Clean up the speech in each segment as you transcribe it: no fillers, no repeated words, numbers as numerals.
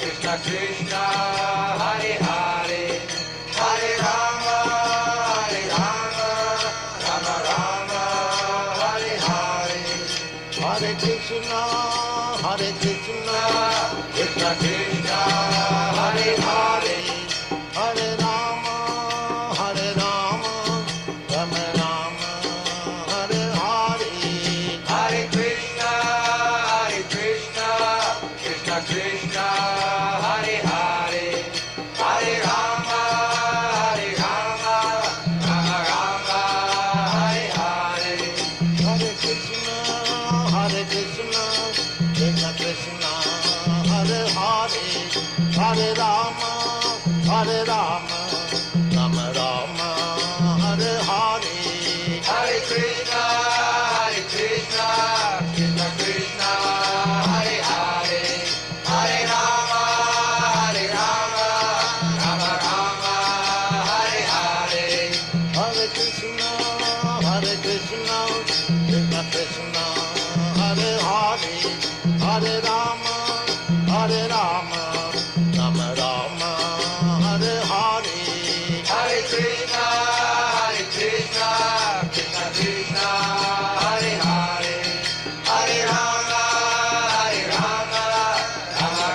Krishna Krishna, Hare Hare, Hare Rama, Hare Rama, Rama Rama, Hare Hare, Hare Krishna, Krishna Krishna, Hare Hare, Hare Rama, Rama Rama, Hare Hare, Hare Krishna, Krishna Krishna, Hare Hare, Hare Rama, Rama Rama, Hare Hare, Hare Krishna, Krishna Krishna, Hare Hare, Hare Rama, Rama Rama, Hare Hare, Hare Krishna, Krishna Krishna, Hare Hare, Hare Rama, Rama Rama, Hare Hare, Hare Krishna, Krishna Krishna, Hare Hare, Hare Rama, Rama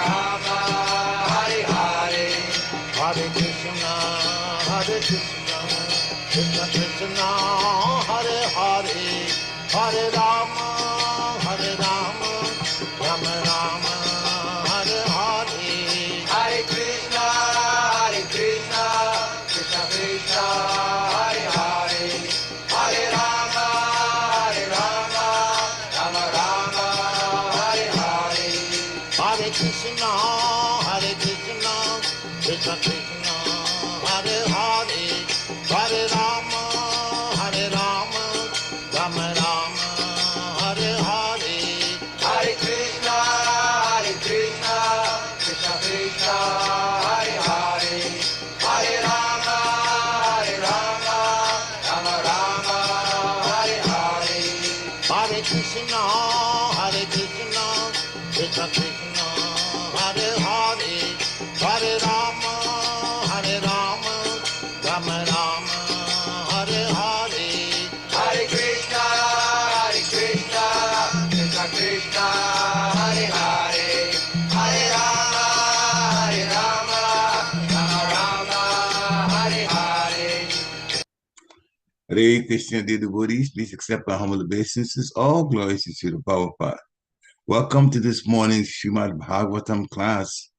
Rama, Hare Hare, Hare Krishna, Krishna Krishna, Hare Hare, Hare Rama, Rama Rama, Hare Hare, Hare Krishna, Krishna Krishna, Hare Hare, Hare Rama, Rama Rama, Hare Hare, Hare Krishna, Krishna Krishna, Hare Hare, Hare Rama, Rama Rama, Hare Hare, Hare Krishna, Krishna Krishna, Hare Hare, Hare Rama, Rama Rama, Hare Hare, Hare Krishna, Krishna Krishna, Hare Hare, Hare Rama, Rama Rama, Hare Hare, Hare Krishna, Krishna Krishna, Hare Hare, Hare Rama, Rama Rama, Hare Hare, Hare Krishna, Krishna Krishna, Hare Hare, Hare Rama, Rama Rama, Hare Hare. Hare Krishna, dear devotees, please accept our humble obeisances. All glories to Srila Prabhupada. Welcome to this morning's Srimad Bhagavatam class.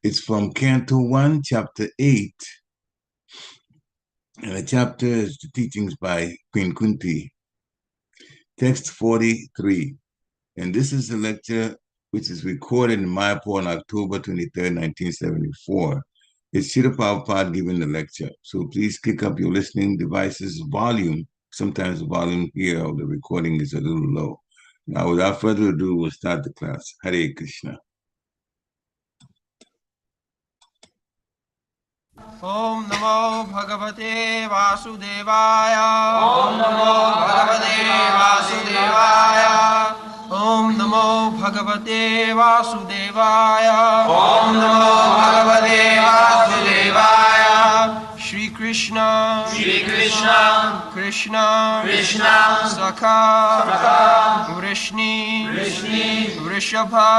It's from Canto 1, Chapter 8. And the chapter is the teachings by Queen Kunti. Text 43. And this is a lecture which is recorded in Mayapur on October 23rd, 1974. It's Srila Prabhupada giving the lecture. So please click up your listening device's volume. Sometimes the volume here of the recording is a little low. Now, without further ado, we'll start the class. Hare Krishna. Om Namo Bhagavate Vasudevaya. Om Namo Bhagavate Vasudevaya. Om Namo Bhagavate Vasudevaya. Om Namo Bhagavate Vasudevaya. Shri Krishna, Krishna, Sakha, Vrishni, Vrishabha,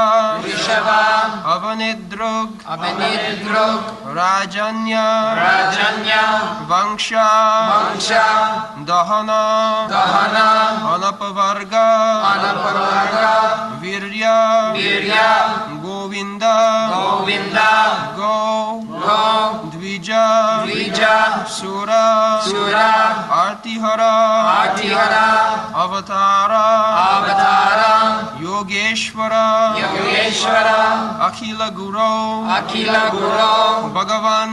Avanidrug, Rajanya, Vangsha, Dahana, Anapavarga, Virya, Govinda, Go, Dvija, Sura, Artihara, Avatara, Yogeshwara, Akhila Guru, Bhagavan,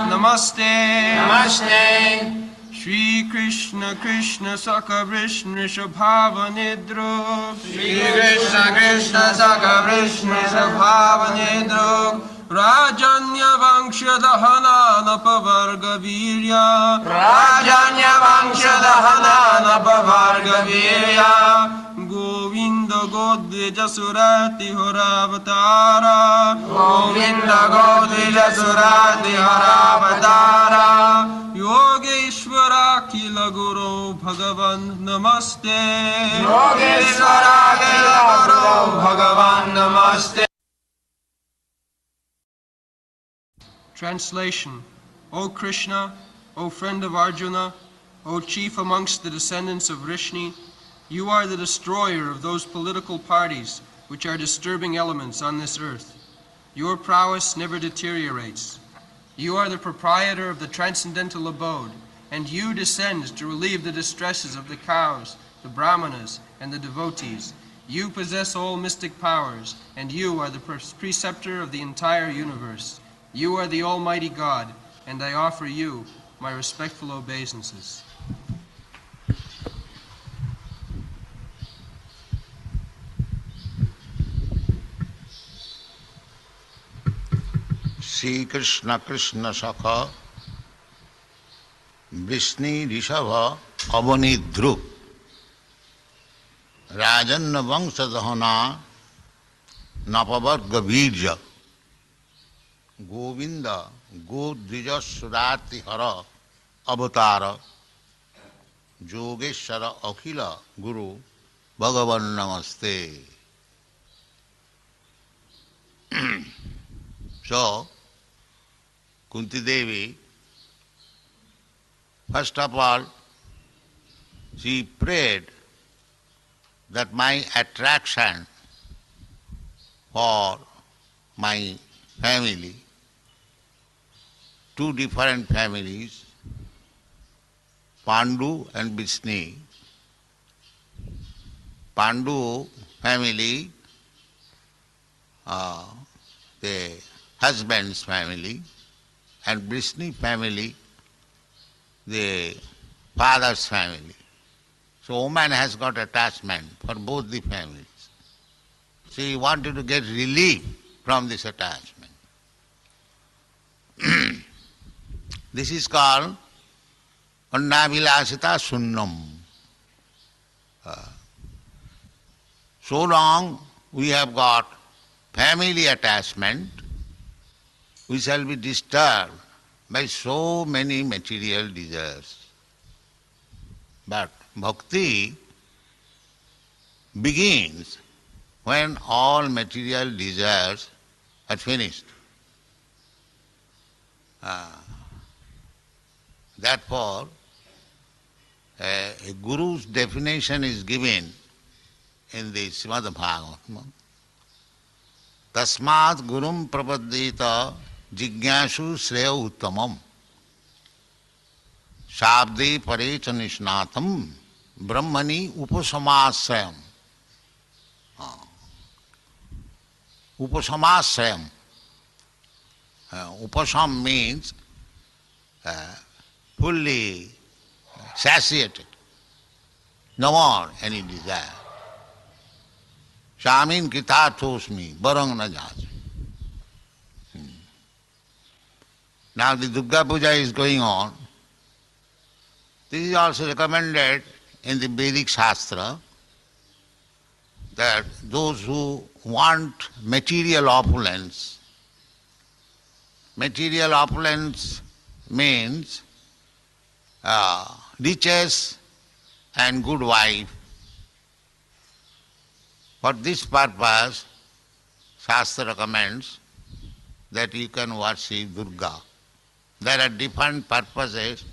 Namaste. Shri Krishna Sakha Vrishna Shabhava Nidru. Shri Krishna Sakha Vrishna Shabhava Nidru. Rajanya Vangsha Dahana Napavarga Virya. Govinda Godvija Surati Horavatara. Govinda Godvija Surati Haravatara. Yogeshwara Kila Guru Bhagavan Namaste. Yogeshwara Kila Guru Bhagavan Namaste. Translation. O Krishna, O friend of Arjuna, O chief amongst the descendants of Vrishni, you are the destroyer of those political parties which are disturbing elements on this earth. Your prowess never deteriorates. You are the proprietor of the transcendental abode, and you descend to relieve the distresses of the cows, the brahmanas, and the devotees. You possess all mystic powers, and you are the preceptor of the entire universe. You are the Almighty God, and I offer you my respectful obeisances. Shri Krishna Krishna Sakha Vrishni Rishabha Avani Dhruv Rajanna Vangsadhana Napavarga Virja Govinda Godvija Surati Hara Avatara Yogeshwara Akhila Guru Bhagavan Namaste. So, Kunti Devi, first of all, she prayed that my attraction for my family, two different families, Pandu and Visni. Pandu family, the husband's family, and Vrishni family, the father's family. So woman has got attachment for both the families. She wanted to get relief from this attachment. This is called Annavilasita Sunnam. So long we have got family attachment, we shall be disturbed by so many material desires. But bhakti begins when all material desires are finished. Therefore, a guru's definition is given in the Srimad Bhagavatam. Tasmat gurum prapaddita jignashu shreya uttamam shabde parecha nishnatham brahmani upasamasrayam. Upasamasrayam. Upasam means fully satiated, no more any desire. Shamin kitathosmi barang na jaj. Now the Durga Puja is going on. This is also recommended in the Vedic Shastra that those who want material opulence means riches and good wife. For this purpose, Shastra recommends that you can worship Durga. There are different purposes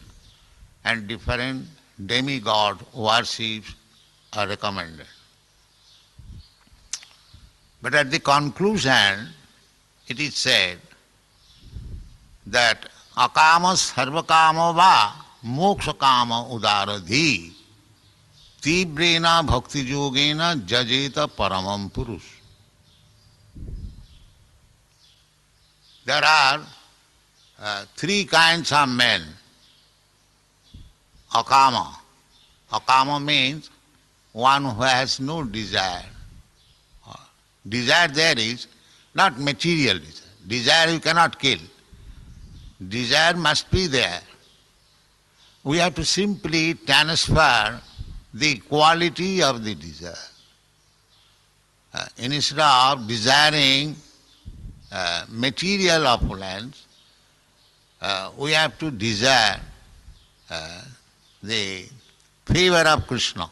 and different demigod worships are recommended. But at the conclusion, it is said that akama sarvakama va moksha kama udaradhi tibrena bhakti yogena jajeta paramam purush. There are three kinds of men. Akama. Akama means one who has no desire. Desire there is not material desire. Desire you cannot kill. Desire must be there. We have to simply transfer the quality of the desire. instead of desiring material opulence, we have to desire the favor of Krishna.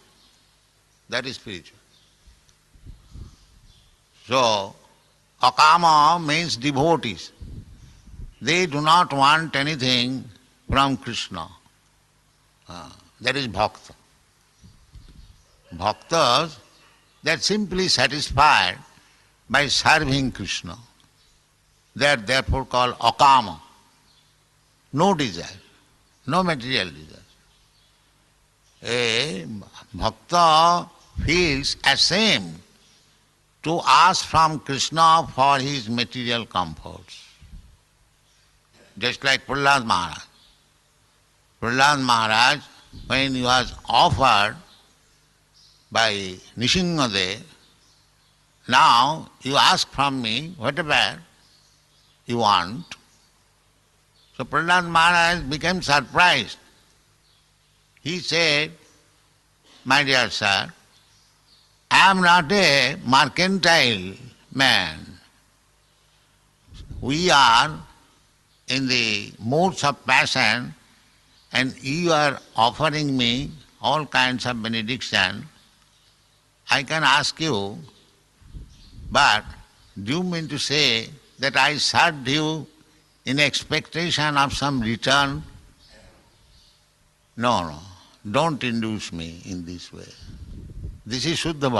That is spiritual. So, akama means devotees. They do not want anything from Krishna. That is bhakta. Bhaktas, they are simply satisfied by serving Krishna. They are therefore called akama. No desire, no material desire. A bhakta feels ashamed to ask from Krishna for his material comforts. Just like Prahlad Maharaj. Prahlad Maharaj, when he was offered by Nishingadev, now you ask from me whatever you want. So Prahlad Maharaj became surprised. He said, my dear sir, I am not a mercantile man. We are in the moods of passion, and you are offering me all kinds of benediction. I can ask you, but do you mean to say that I served you in expectation of some return? No, no, don't induce me in this way. This is Shuddha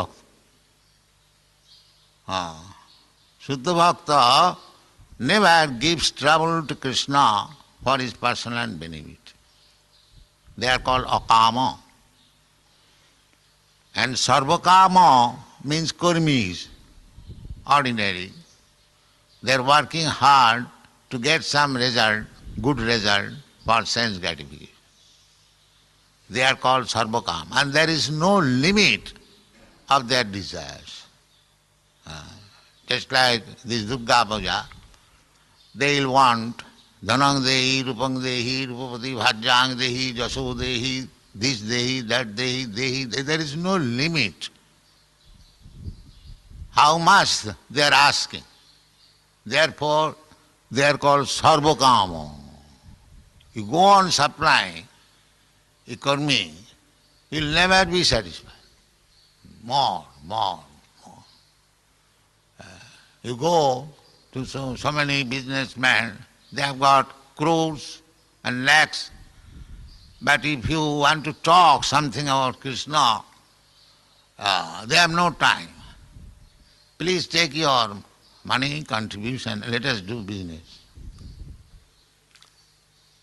Bhakta. Shuddha Bhakta never gives trouble to Krishna for his personal benefit. They are called akama. And sarvakama means karmis, ordinary. They are working hard to get some result, good result for sense gratification. They are called sarvakama. And there is no limit of their desires. Just like this Durga Puja, they will want dhanang dehi, rupang dehi, rupapati bhajjang dehi, jaso dehi, this dehi, that dehi. There is no limit. How much they are asking. Therefore, they are called sarvakama. You go on supplying a karmi, he will never be satisfied. More. You go to so many businessmen, they have got crores and lakhs, but if you want to talk something about Krishna, they have no time. Please take your money contribution, let us do business.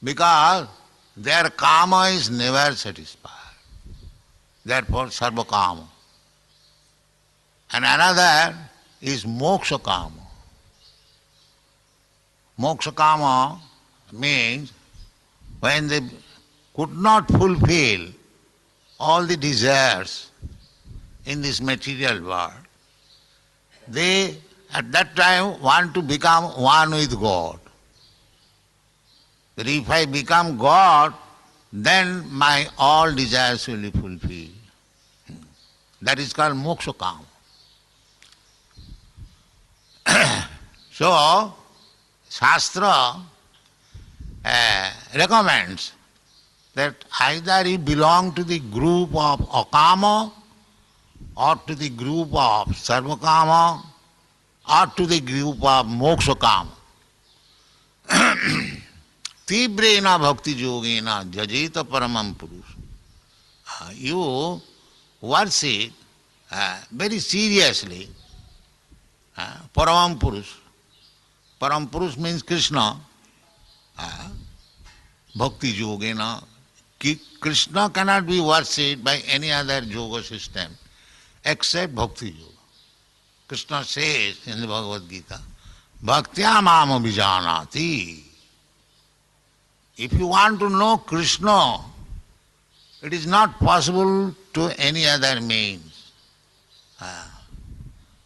Because their karma is never satisfied. Therefore, sarva kama. And another is moksha kama. Moksha kama means when they could not fulfill all the desires in this material world, they at that time want to become one with God. That if I become God, then my all desires will be fulfilled. That is called moksha kama. So, Shastra recommends that either you belong to the group of akama, or to the group of sarvakama, or to the group of moksha kama. Tibrena bhakti yogena jajeta paramam purush. You worship very seriously paramam purush. Param purush means Krishna. Bhakti yogena. Krishna cannot be worshipped by any other yoga system except bhakti yoga. Krishna says in the Bhagavad Gita, Bhaktya mama vijanati. If you want to know Krishna, it is not possible to any other means.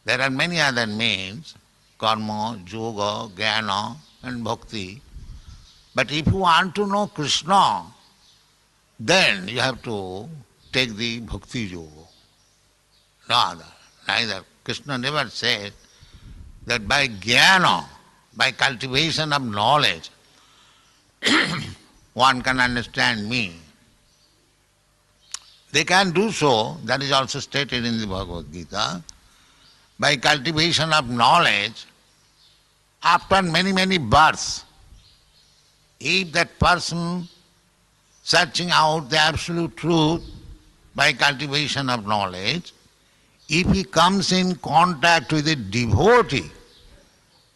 There are many other means, karma, yoga, jnana and bhakti. But if you want to know Krishna, then you have to take the bhakti yoga. No other, neither Krishna never said that by jnana, by cultivation of knowledge, one can understand me. They can do so, that is also stated in the Bhagavad Gita. By cultivation of knowledge, after many, many births, if that person searching out the absolute truth by cultivation of knowledge, if he comes in contact with a devotee,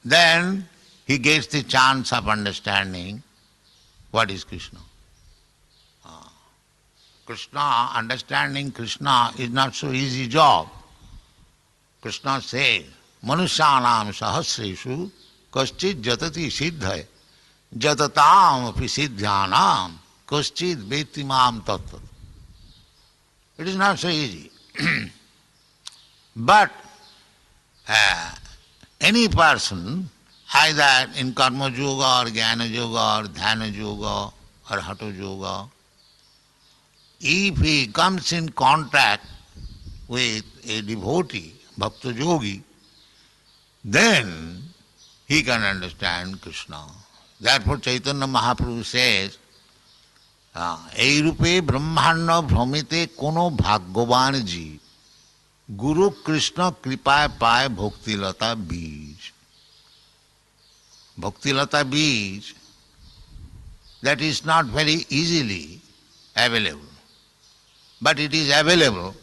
then he gets the chance of understanding what is Krishna. Understanding Krishna is not so easy job. Krishna says, Manusyanam sahasreshu kaschid jatati siddhaya jatatam api siddhyanam kaschid vetimam tattva. It is not so easy. But any person, either in karma yoga or jnana yoga or dhyana yoga or hatha yoga, if he comes in contact with a devotee, bhakta yogi, then he can understand Krishna. Therefore Chaitanya Mahaprabhu says, ei rupe brahmana bhramite kono bhagyavan jeev, Guru Krishna kripaye paye bhaktilata bij. Bhaktilata bij, that is not very easily available. But it is available,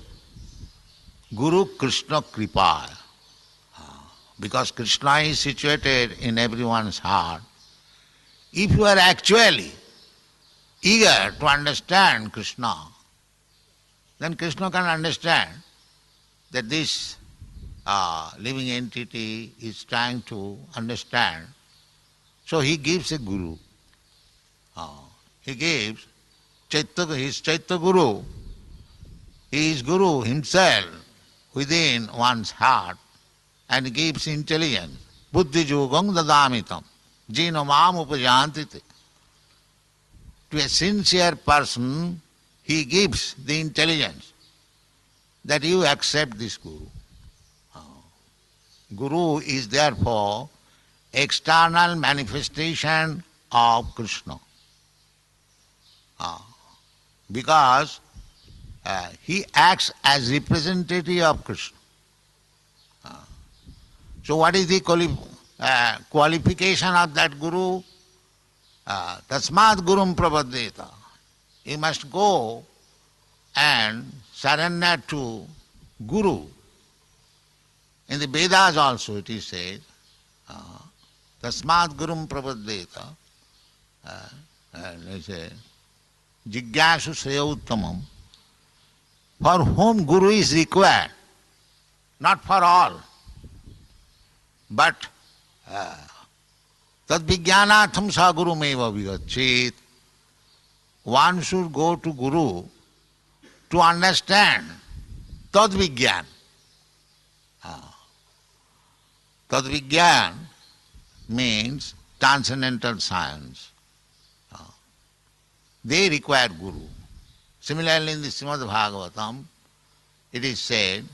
Guru Krishna Kripa. Because Krishna is situated in everyone's heart. If you are actually eager to understand Krishna, then Krishna can understand that this living entity is trying to understand. So he gives a guru. He gives his Chaitya Guru. He is Guru himself within one's heart and gives intelligence. Buddhi yogam dadamitam jino mam upajantite. To a sincere person, he gives the intelligence that you accept this Guru. Guru is therefore external manifestation of Krishna. Because he acts as representative of Krishna. So what is the qualification of that Guru? Tasmat Gurum Prapaddeta. He must go and surrender to Guru. In the Vedas also it is said, Tasmat Gurum Prapaddeta. And they say, Jigyasu Sreya Uttamam. For whom Guru is required, not for all. But tad vijnanatham sa guru meva vigachet. One should go to Guru to understand tad vijnan. Tad vijnan means transcendental science. They require Guru. Similarly, in the Srimad Bhagavatam, it is said,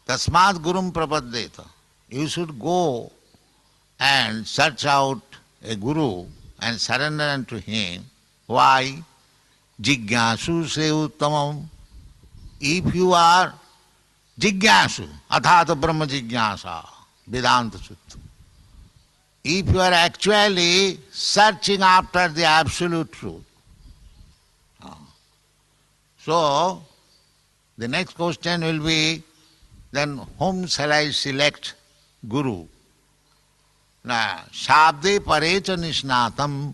Tasmat Gurum Prapaddeta. You should go and search out a Guru and surrender unto him. Why? Jigyasu se uttamam. If you are Jigyasu, athata brahma jigyasa, Vedanta Sutta. If you are actually searching after the absolute truth. So, the next question will be, then whom shall I select Guru? Now, Shabde Parecha Nisnatam.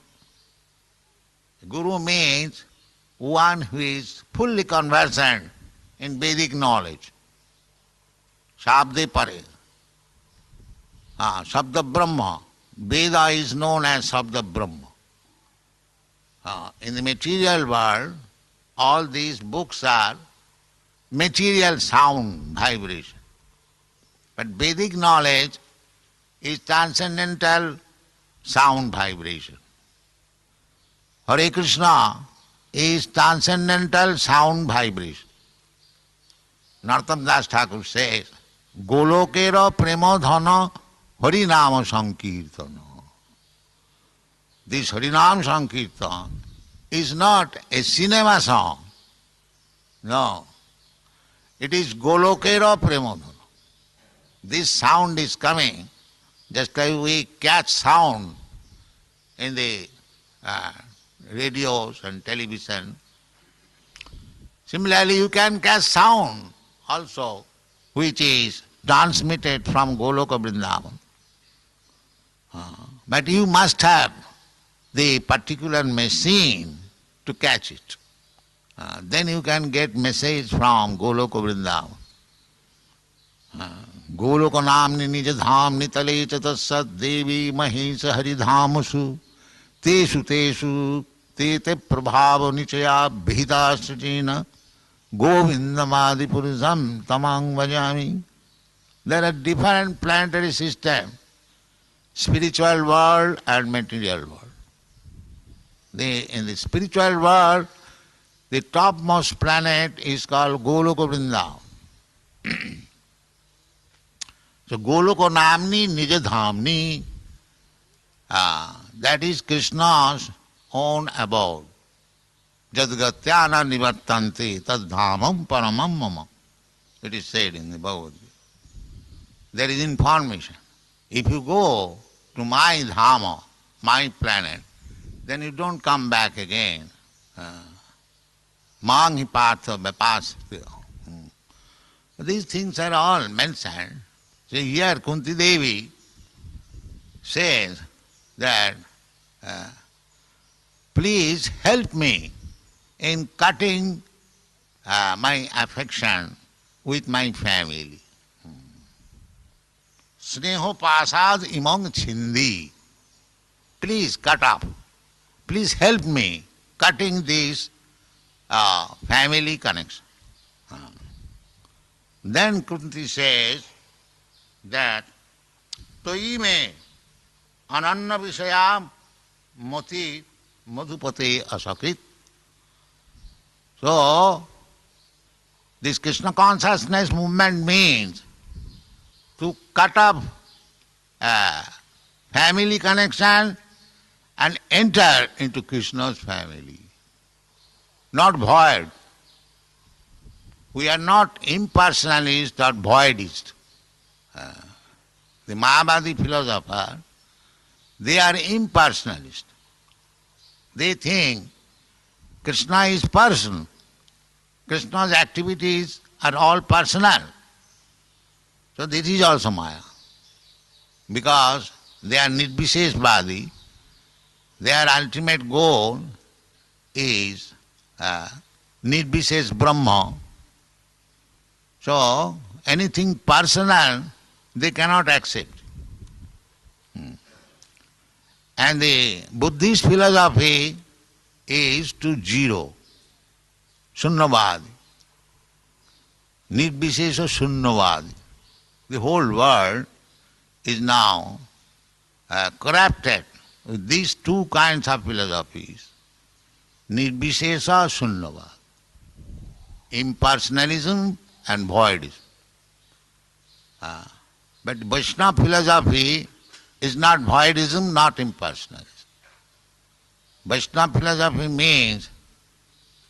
Guru means one who is fully conversant in Vedic knowledge. Shabde Pare. Shabda Brahma. Veda is known as Shabda Brahma. In the material world, all these books are material sound vibration. But Vedic knowledge is transcendental sound vibration. Hare Krishna is transcendental sound vibration. Narottam Das Thakur says, Golokera Premodhana Harinama Sankirtana. This Harinam Sankirtan is not a cinema song. No. It is Golokera Premodhana. This sound is coming just like we catch sound in the radios and television. Similarly, you can catch sound also which is transmitted from Goloka Vrindavan. But you must have the particular machine to catch it. Then you can get message from Goloka Vrindavan. Goloka namni nija dham nitale chatasat devi mahesa haridhamusu teshu teshu tete prabhava nichaya bhidasajena govindamadi purisam tamang vajami. There are different planetary systems, spiritual world and material world. In the spiritual world, the topmost planet is called Goloka Vrindavan. So Goloka Namni Nijadhamni, that is Krishna's own abode. Jadgatyana nivartante tadhamam paramam mama. It is said in the Bhagavad Gita. There is information. If you go to my dhama, my planet, then you don't come back again. Mangi partha vipasya. These things are all mentioned. So here Kunti Devi says that please help me in cutting my affection with my family. Sneho pasad imong chindi. Please cut up. Please help me cutting this family connection. Then Kunti says that Toi me ananna visayam moti madhupate asakrit. So, this Krishna consciousness movement means to cut up family connection and enter into Krishna's family. Not void. We are not impersonalists or voidists. The Mayavadi philosopher, they are impersonalists. They think Krishna is person. Krishna's activities are all personal. So this is also Maya. Because they are Nirbisheshvadi, their ultimate goal is Nirbishesh Brahma. So anything personal they cannot accept. And the Buddhist philosophy is to zero, Shunyavadi. Nirbishesha Shunyavadi. The whole world is now corrupted with these two kinds of philosophies. Nirbishesha Shunyavadi. Impersonalism and voidism. But Vaishnava philosophy is not voidism, not impersonalism. Vaishnava philosophy means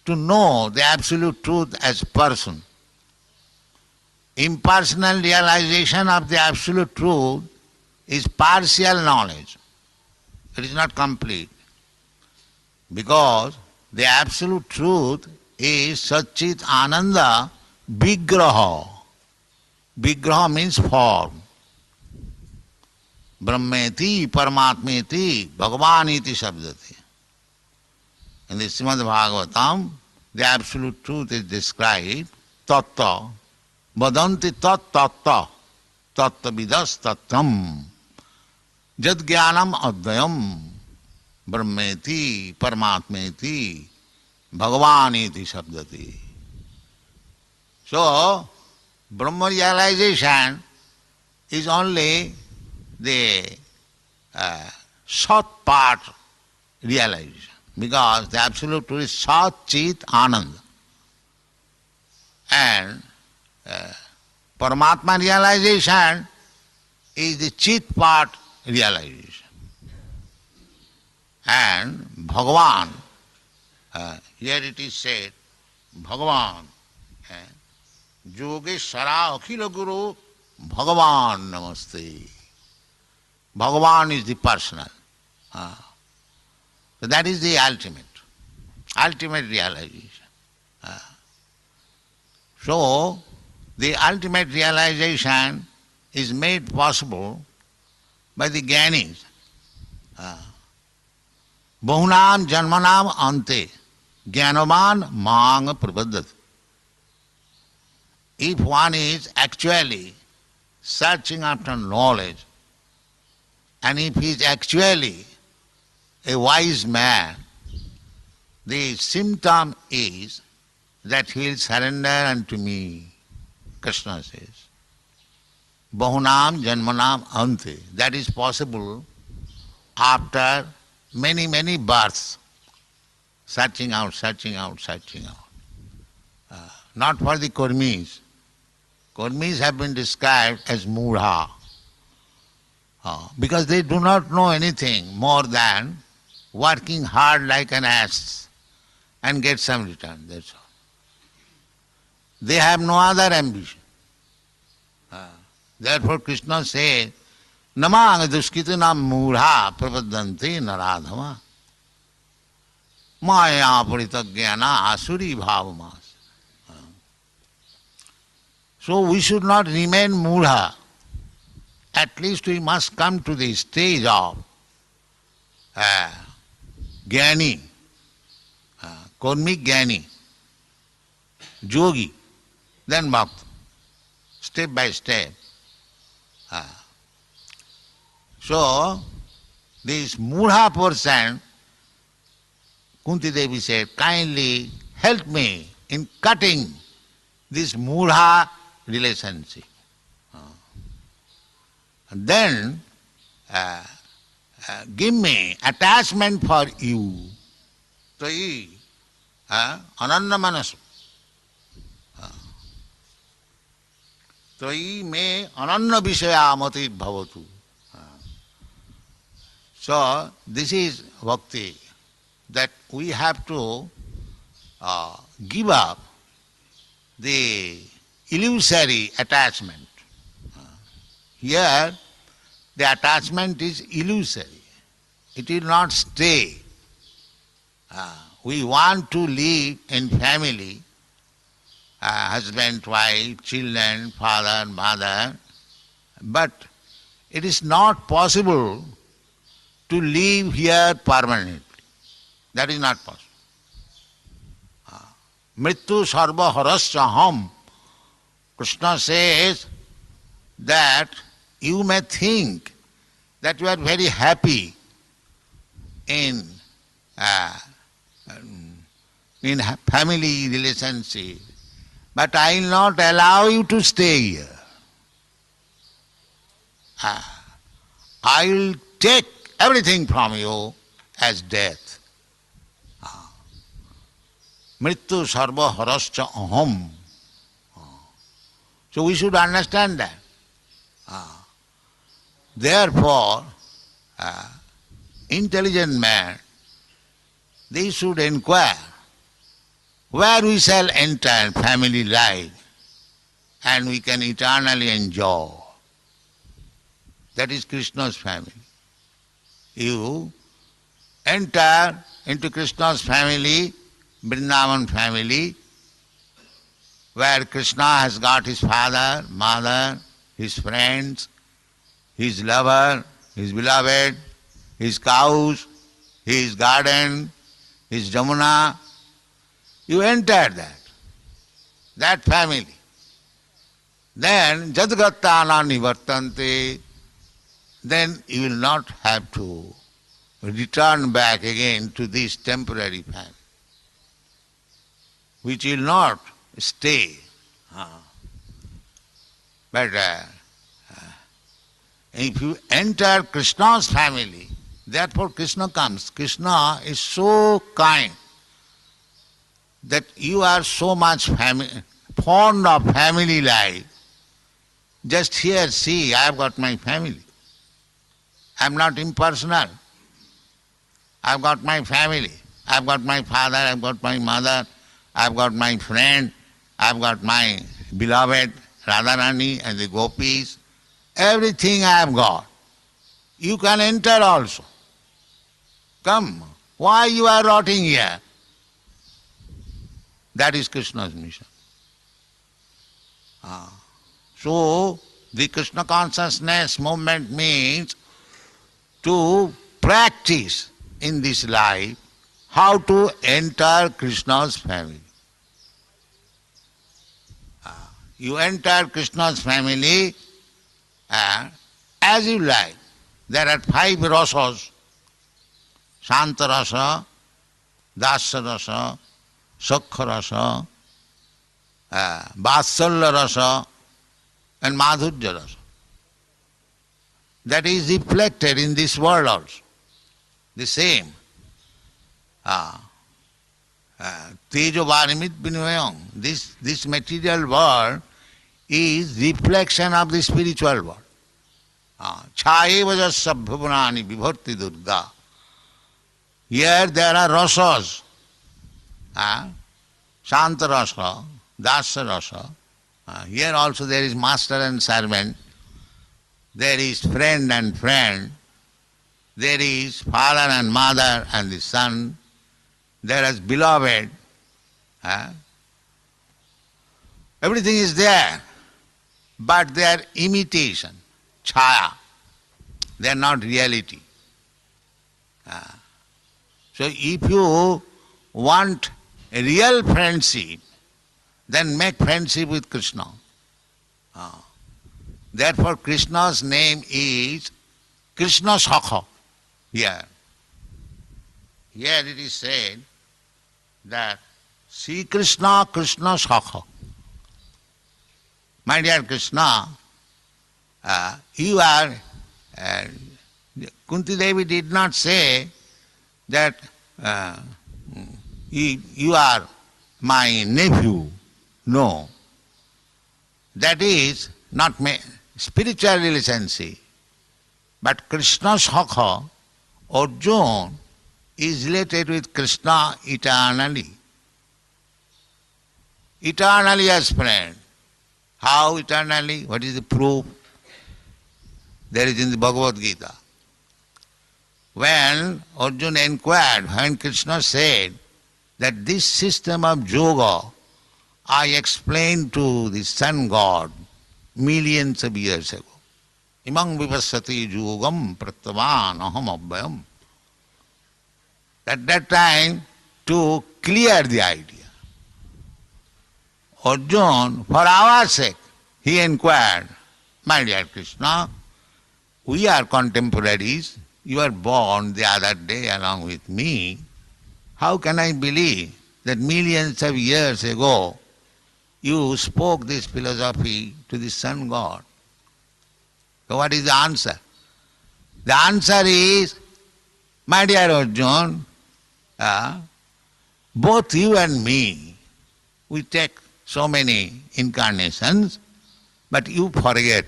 to know the absolute truth as person. Impersonal realization of the absolute truth is partial knowledge. It is not complete. Because the absolute truth is Satchit Ananda Vigraha. Vigraha means form. Brahmeti, Paramatmeti, Bhagavaniti Shabdati. In the Srimad Bhagavatam, the absolute truth is described, Tatta, Vadanti Tat Tatta, Tatta Vidas Tattam, Jad Jnanam Advayam, Brahmeti, Paramatmeti, Bhagavaniti Shabdati. So, Brahma realization is only the short part realization, because the absolute truth is Sat Chit Ananda. And Paramatma realization is the chit part realization. And Bhagavan, here it is said, Bhagavan, Yogeshwara Akhila Guru, Bhagavan Namaste. Bhagavan is the personal. So that is the ultimate realization. So, the ultimate realization is made possible by the Gyanis. Bahunam janmanam ante jnanavan mang prapadat. If one is actually searching after knowledge, and if he is actually a wise man, the symptom is that he will surrender unto me, Krishna says. Bahunam janmanam ante. That is possible after many, many births, searching out. Not for the Kurmis. Kurmis have been described as mudha, because they do not know anything more than working hard like an ass and get some return, that's all. They have no other ambition. Therefore Krishna says, Namang duskitinam mudha prapadanti naradhama maya paritagyana asuri bhavamas. So we should not remain mudha. At least we must come to the stage of Jnani, Karmic Jnani, Yogi, then Bhakta, step by step. So, this Mudha person, Kunti Devi said, kindly help me in cutting this Mudha relationship. And then give me attachment for you. Tvai ananya manasu. Tvai me ananya vishaya mati bhavatu. So this is bhakti, that we have to give up the illusory attachment. Here the attachment is illusory. It will not stay. We want to live in family, husband, wife, children, father, mother, but it is not possible to live here permanently. That is not possible. Mrityu sarva harasya ham. Krishna says that you may think that you are very happy in family relationship, but I will not allow you to stay here. I will take everything from you as death. Mrityu sarva harascha aham. So we should understand that. Therefore, intelligent man, they should inquire where we shall enter family life and we can eternally enjoy. That is Krishna's family. You enter into Krishna's family, Vrindavan family, where Krishna has got his father, mother, his friends, his lover, his beloved, his cows, his garden, his Jamuna. You enter that family. Then jadgattana nivartante, then you will not have to return back again to this temporary family, which will not stay. But if you enter Krishna's family, therefore Krishna comes. Krishna is so kind that you are so much fond of family life, Just here, see, I have got my family. I am not impersonal. I have got my family. I have got my father, I have got my mother, I have got my friend, I have got my beloved Radharani and the gopis. Everything I have got. You can enter also. Come. Why you are rotting here? That is Krishna's mission. So, the Krishna consciousness movement means to practice in this life how to enter Krishna's family. You enter Krishna's family as you like. There are 5 rasas: Shanta rasa, Dasya rasa, Sakha rasa, Vatsalya rasa, and Madhurya rasa. That is reflected in this world also. The same. Tejo Varimit Vinayam. This material world is reflection of the spiritual world. Chhaye vajas sabhyapunani vibharti durga. Here there are rasas. Shanta rasa, Dasya rasa. Here also there is master and servant. There is friend and friend. There is father and mother and the son. There is beloved. Everything is there. But they are imitation, chaya. They are not reality. So if you want a real friendship, then make friendship with Krishna. Therefore Krishna's name is Krishna Sakha. Here it is said that Sri Krishna, Krishna Sakha. My dear Krishna, you are, Kunti Devi did not say that you are my nephew. No. That is not spiritual relationship. But Krishna Sakha, Arjuna, is related with Krishna eternally. Eternally as friend. How eternally? What is the proof? There is in the Bhagavad Gita. When Arjuna inquired, when Krishna said that this system of yoga I explained to the sun god millions of years ago. Imang vipassati yogam pratavan aham abhayam. At that time, to clear the idea, Arjuna, for our sake, he inquired, my dear Krishna, we are contemporaries, you were born the other day along with me. How can I believe that millions of years ago you spoke this philosophy to the sun god? So what is the answer? The answer is, my dear Arjuna, both you and me, we take so many incarnations, but you forget,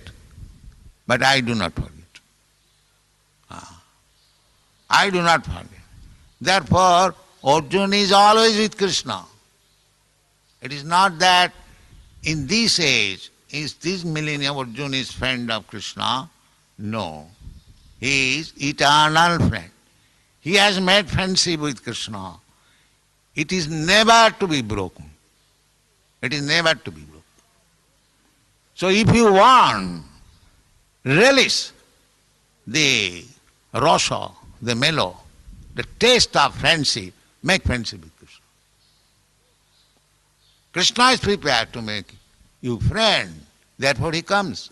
but I do not forget. I do not forget. Therefore, Arjuna is always with Krishna. It is not that in this age, is this millennium Arjuna is friend of Krishna? No. He is eternal friend. He has made friendship with Krishna. It is never to be broken. It is never to be broken. So if you want, relish the rasa, the mellow, the taste of friendship, make friendship with Krishna. Krishna is prepared to make you friend, therefore he comes.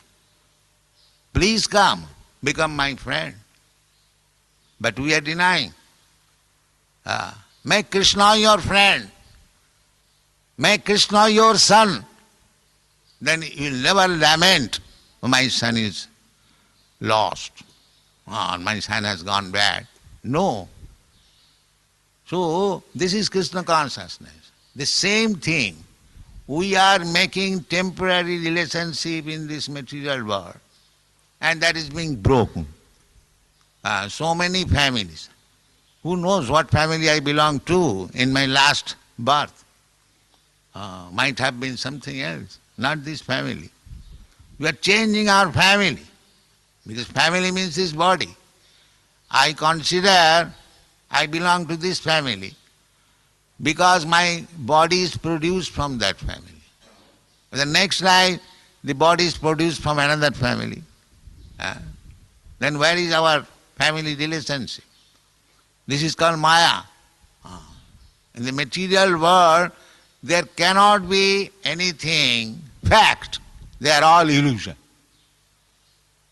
Please come, become my friend. But we are denying. Make Krishna your friend. Make Krishna your son. Then you will never lament, oh, my son is lost. Oh, my son has gone bad. No. So, this is Krishna consciousness. The same thing we are making temporary relationship in this material world, and that is being broken. So many families. Who knows what family I belong to in my last birth? Might have been something else, not this family. We are changing our family, because family means this body. I consider I belong to this family because my body is produced from that family. The next life, the body is produced from another family. Then where is our family relationship? This is called Maya. In the material world, there cannot be anything fact. They are all illusion.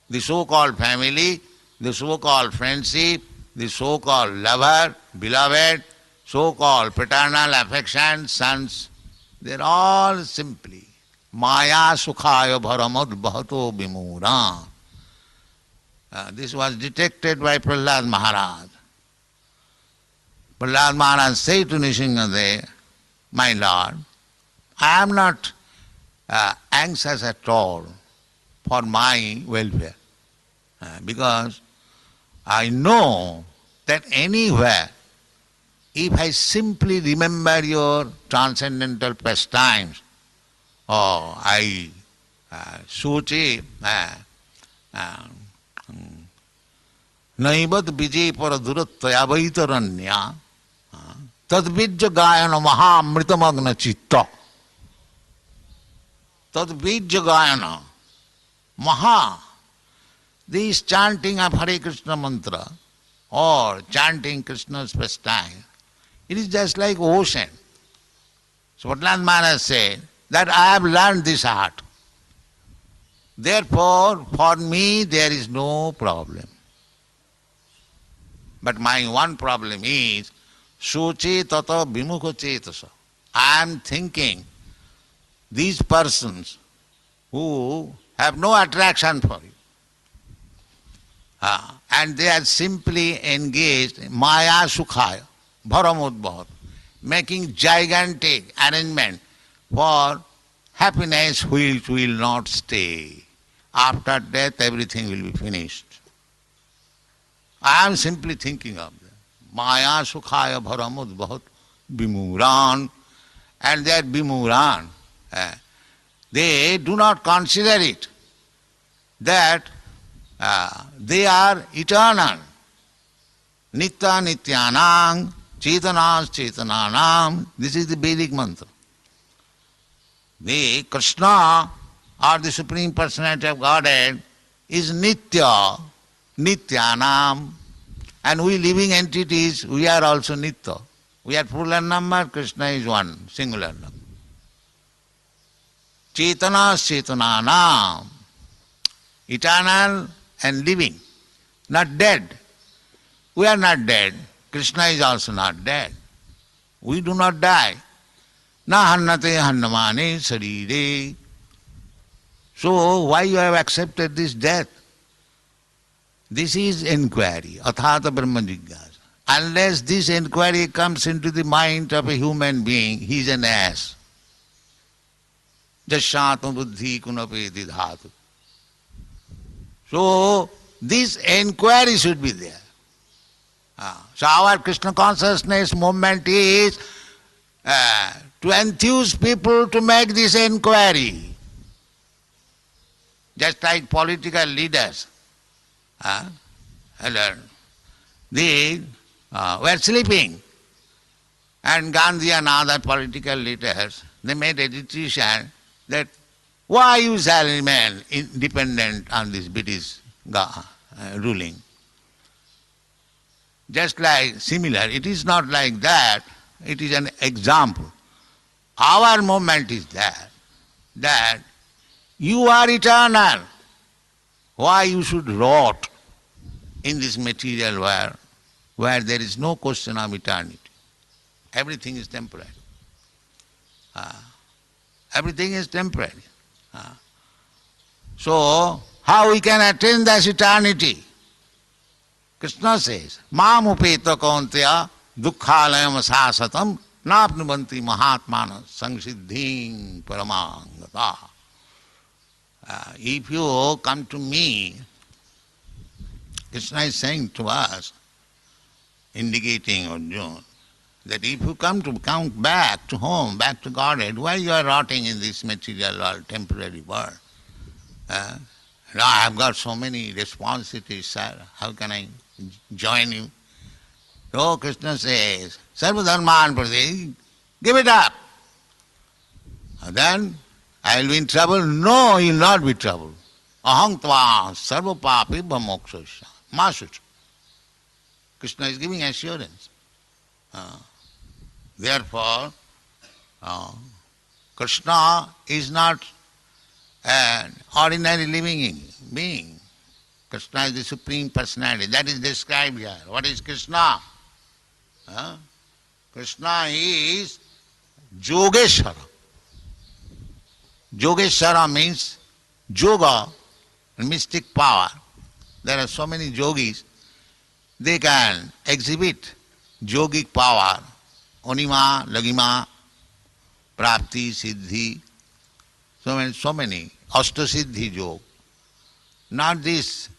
The so-called family, the so-called friendship, the so-called lover, beloved, so-called paternal affection, sons, they are all simply Maya sukhaya bharamad bhato vimura. This was detected by Prahlad Maharaj. Prahlad Maharaj said to Nrsimhadev, my Lord, I am not anxious at all for my welfare, because I know that anywhere, if I simply remember your transcendental pastimes, or I suchi naivat vijay paradurattaya vaitaranya tadvijya gayana mahamritamagna chitta. Tadvijya gayana maha. This chanting of Hare Krishna mantra or chanting Krishna's pastime, it is just like ocean. So Prahlad Maharaj said that I have learned this art. Therefore, for me there is no problem. But my one problem is suche tata vimukha chetasa. I am thinking these persons who have no attraction for you, and they are simply engaged in Maya Sukhaya, Bharamudbhavat, making gigantic arrangement for happiness which will not stay. After death everything will be finished. I am simply thinking of them. Maya Sukhaya Bharamudbhavat Vimuran, and that Vimuran, they do not consider it that they are eternal. Nitya Nityanang, Chetanas Chetananam. This is the Vedic mantra. The Krishna, or the Supreme Personality of Godhead, is Nitya, Nityanam. And we living entities, we are also Nitya. We are plural number, Krishna is one, singular number. Chetanas Chetananam. Eternal and living, not dead. We are not dead. Krishna is also not dead. We do not die. Na hannate hannamane sarire. So why you have accepted this death? This is inquiry, athata brahma jigyasa. Unless this inquiry comes into the mind of a human being, he is an ass. Jasyatam buddhi kunapeti dhatu. So, this inquiry should be there. So our Krishna consciousness movement is to enthuse people to make this inquiry. Just like political leaders. They were sleeping. And Gandhi and other political leaders, they made a decision that why you shall remain independent on this British ruling? Just like similar, it is not like that, it is an example. Our movement is that you are eternal. Why you should rot in this material world where there is no question of eternity? Everything is temporary. Everything is temporary. So, how we can attain this eternity? Krishna says, Mam upeta kaunteya dukkhalayam sasatam napnuvanti mahatmana samsiddhim paramangata. If you come to me, Krishna is saying to us, indicating Arjuna, that if you come back to home, back to Godhead, why you are rotting in this material world, temporary world? Now I have got so many responsibilities, sir. How can I join you? So Krishna says, Sarva Dharman Prati, give it up. And then I will be in trouble. No, you will not be trouble. Aham tva sarva papi bhamokshasya. Masucha. Krishna is giving assurance. Therefore, Krishna is not an ordinary living being. Krishna is the Supreme Personality. That is described here. What is Krishna? Krishna is Yogeshwara. Yogeshwara means yoga, mystic power. There are so many yogis, they can exhibit yogic power, onima, lagima, prapti, siddhi, so many, ashtasiddhi yoga. Not these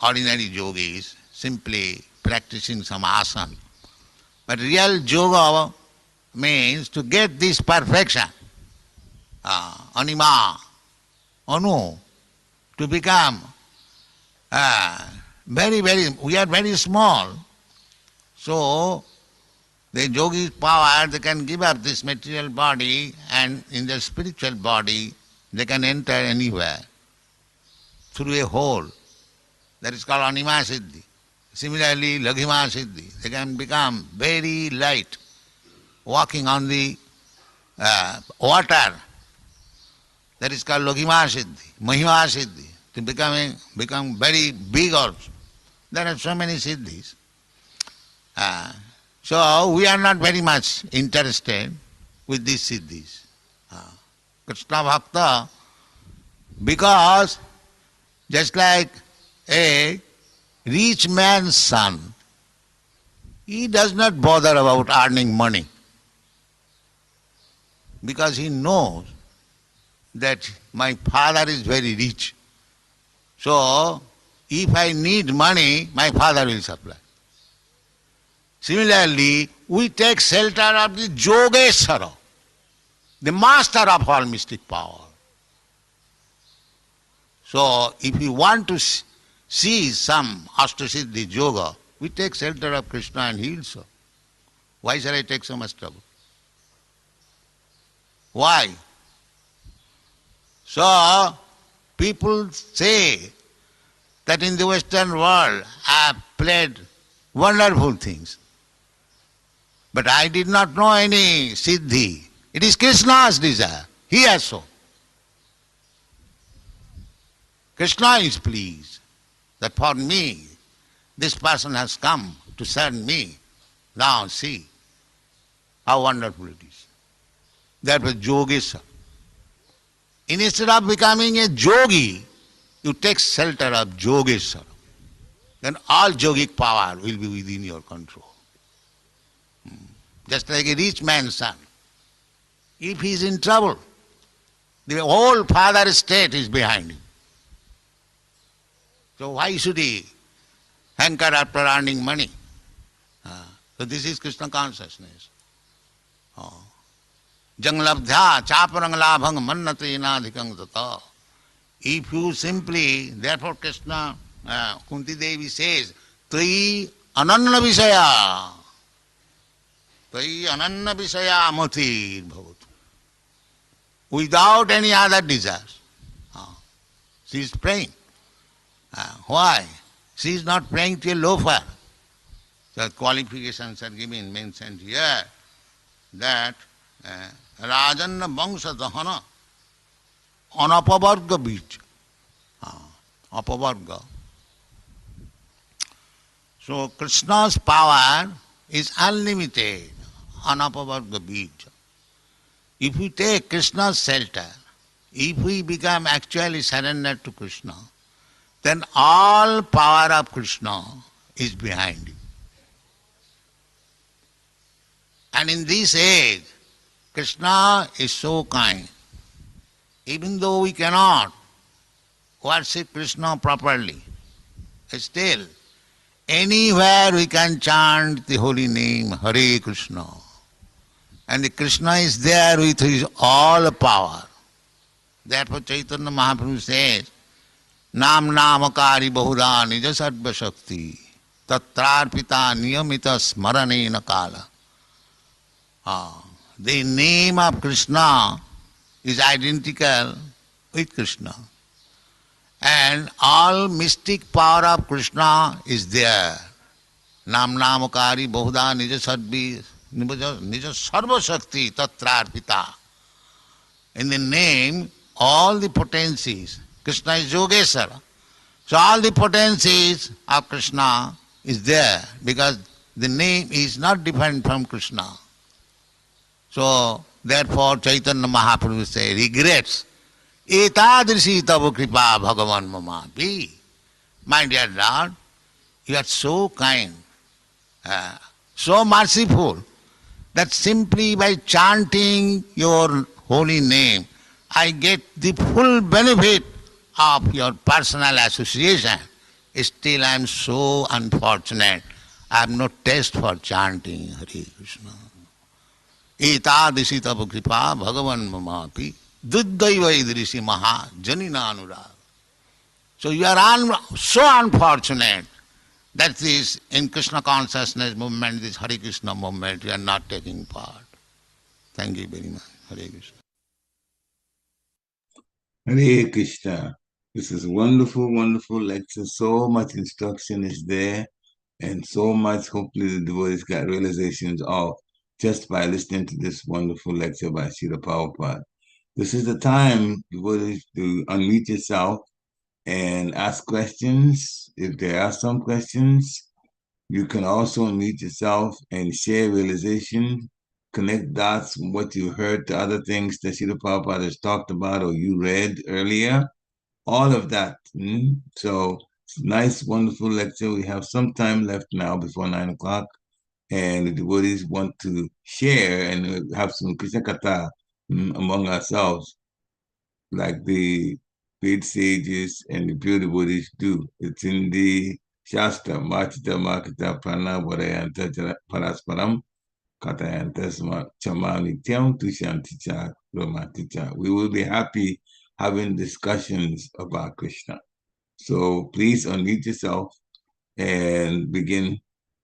ordinary yogis simply practicing some asana. But real yoga means to get this perfection, anima, anu, to become we are very small. So the yogi's power, they can give up this material body, and in their spiritual body they can enter anywhere through a hole. That is called anima siddhi. Similarly, laghima siddhi. They can become very light, walking on the water. That is called laghima siddhi, mahima siddhi. To become very big also. There are so many siddhis. So we are not very much interested with these siddhis. Krishna Bhakta, because just like a rich man's son, he does not bother about earning money because he knows that my father is very rich. So if I need money, my father will supply. Similarly, we take shelter of the Yogeshwara, the master of all mystic power. So if you want to see some Ashtasiddhi yoga, we take shelter of Krishna and he will show. Why shall I take so much trouble? Why? So people say that in the Western world I have played wonderful things. But I did not know any siddhi. It is Krishna's desire. He has so. Krishna is pleased that for me, this person has come to serve me. Now see how wonderful it is. That was Yogeshwara. Instead of becoming a yogi, you take shelter of Yogeshwara. Then all yogic power will be within your control. Just like a rich man's son. If he is in trouble, the whole father state is behind him. So why should he hanker after earning money? So this is Krishna consciousness. Jang labdhya chaparang labhang mannate inadhikang tata. If you simply, therefore Krishna, Kunti Devi says, Tvai ananna visaya. Tvai ananna visaya matir bhavatu. Without any other desires. She is praying. Why? She is not praying to a loafer. The qualifications are given, mentioned here, that Rajanna Vangsha Dahana Anapavarga Beach. Apavarga. So Krishna's power is unlimited, Anapavarga Beach. If we take Krishna's shelter, if we become actually surrendered to Krishna, then all power of Krishna is behind you. And in this age, Krishna is so kind. Even though we cannot worship Krishna properly, still, anywhere we can chant the holy name, Hare Krishna. And the Krishna is there with his all power. Therefore Chaitanya Mahaprabhu says, Nam Namakari Bahuda Nija Sarva Shakti Tatrarpita Niyamita Smaranena Kala. The name of Krishna is identical with Krishna. And all mystic power of Krishna is there. Nam Namakari Bahuda Nija Sarva Shakti Tatrarpita. In the name, all the potencies, Krishna is Yogeswara. So all the potencies of Krishna is there because the name is not different from Krishna. So therefore Chaitanya Mahaprabhu says, regrets. Etadrishi tava kripa bhagavan mama. Be, my dear Lord, you are so kind, so merciful, that simply by chanting your holy name, I get the full benefit of your personal association. Still I am so unfortunate. I have no taste for chanting Hare Krishna. Etadrishi tava kripa bhagavan mamapi duddaiva idrishi maha janina anurag. So you are so unfortunate that this in Krishna consciousness movement, this Hare Krishna movement, you are not taking part. Thank you very much. Hare Krishna. Hare Krishna. This is wonderful, wonderful lecture. So much instruction is there, and so much, hopefully, the devotees got realizations of just by listening to this wonderful lecture by Srila Prabhupada. This is the time, devotees, to unmute yourself and ask questions. If there are some questions, you can also unmute yourself and share realization, connect dots from what you heard to other things that Srila Prabhupada has talked about or you read earlier. All of that. So it's a nice, wonderful lecture. We have some time left now before 9 o'clock. And the devotees want to share and have some Krishna Katha among ourselves, like the great sages and the pure devotees do. It's in the Shastra, Machita Makita Prana Varayanta Parasparam Katayanta Chamani Tyam Tushanticha Romanticha. We will be happy having discussions about Krishna. So please unmute yourself and begin,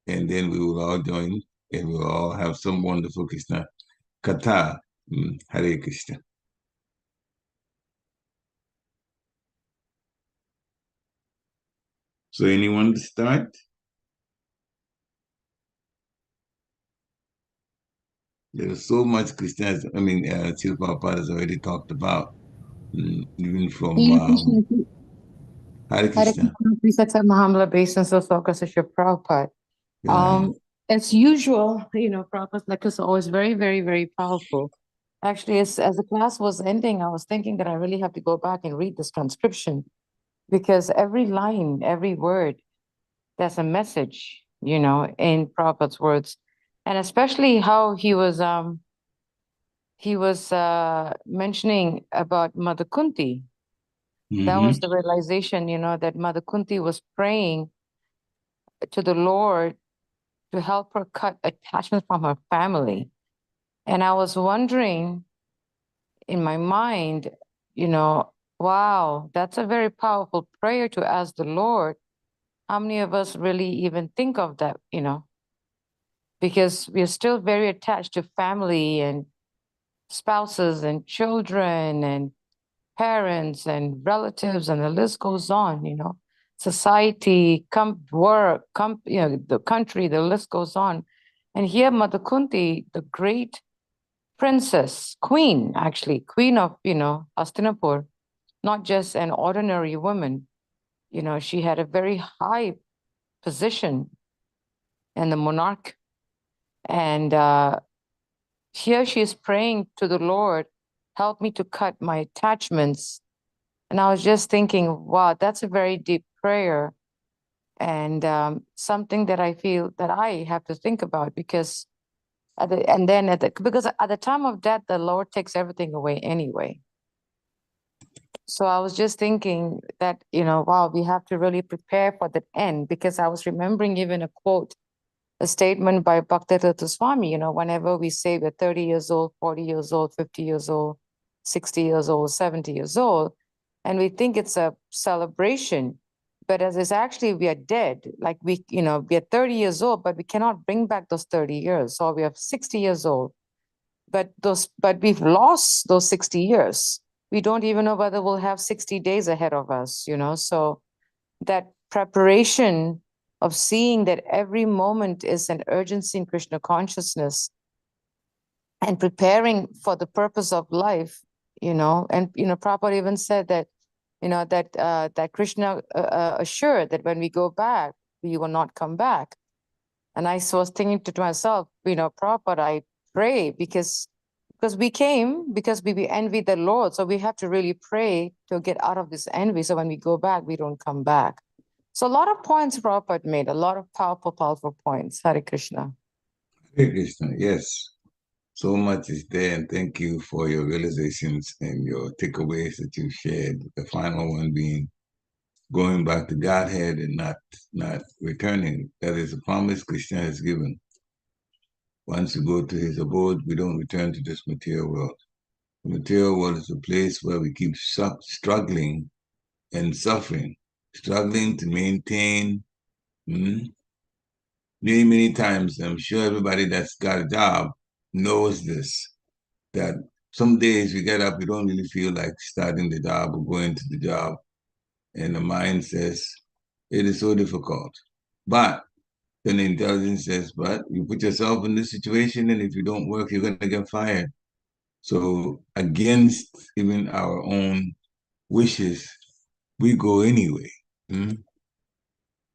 and then we will all join and we'll all have some wonderful Krishna Katha. Hare Krishna. So anyone to start? There's so much Krishna, Srila Prabhupada has already talked about, even from Hare Hare Krishna. Krishna, please accept my humble obeisance also because of your Prabhupada. Right. As usual, Prabhupada's lectures are always very, very, very powerful. Actually, as the class was ending, I was thinking that I really have to go back and read this transcription because every line, every word, there's a message, in Prabhupada's words. And especially how he was mentioning about Mother Kunti. That was the realization, that Mother Kunti was praying to the Lord to help her cut attachment from her family. And I was wondering in my mind, wow, that's a very powerful prayer to ask the Lord. How many of us really even think of that, because we're still very attached to family and spouses and children and parents and relatives, and the list goes on, society, work, the country, the list goes on. And here Mother Kunti, the great princess, queen of, Hastinapur, not just an ordinary woman, she had a very high position in the monarch. And here she is praying to the Lord, help me to cut my attachments. And I was just thinking, wow, that's a very deep prayer. And something that I feel that I have to think about, because Because at the time of death, the Lord takes everything away anyway. So I was just thinking that, wow, we have to really prepare for that end, because I was remembering even a quote, a statement by Bhaktivedanta Swami, whenever we say we're 30 years old, 40 years old, 50 years old, 60 years old, 70 years old, and we think it's a celebration, but as it's actually, we are dead. Like we are 30 years old, but we cannot bring back those 30 years. So we are 60 years old, but we've lost those 60 years. We don't even know whether we'll have 60 days ahead of us, so that preparation of seeing that every moment is an urgency in Krishna consciousness and preparing for the purpose of life, and Prabhupada even said that, that Krishna assured that when we go back, we will not come back. And I was thinking to myself, Prabhupada, I pray because we came because we envy the Lord. So we have to really pray to get out of this envy. So when we go back, we don't come back. So a lot of points Prabhupada made, a lot of powerful, powerful points. Hare Krishna. Hare Krishna, yes. So much is there, and thank you for your realizations and your takeaways that you shared. The final one being going back to Godhead and not returning. That is a promise Krishna has given. Once we go to his abode, we don't return to this material world. The material world is a place where we keep struggling and suffering, struggling to maintain. Many times, I'm sure everybody that's got a job knows this, that some days we get up, we don't really feel like starting the job or going to the job. And the mind says, it is so difficult. But then the intelligence says, but you put yourself in this situation, and if you don't work, you're going to get fired. So against even our own wishes, we go anyway.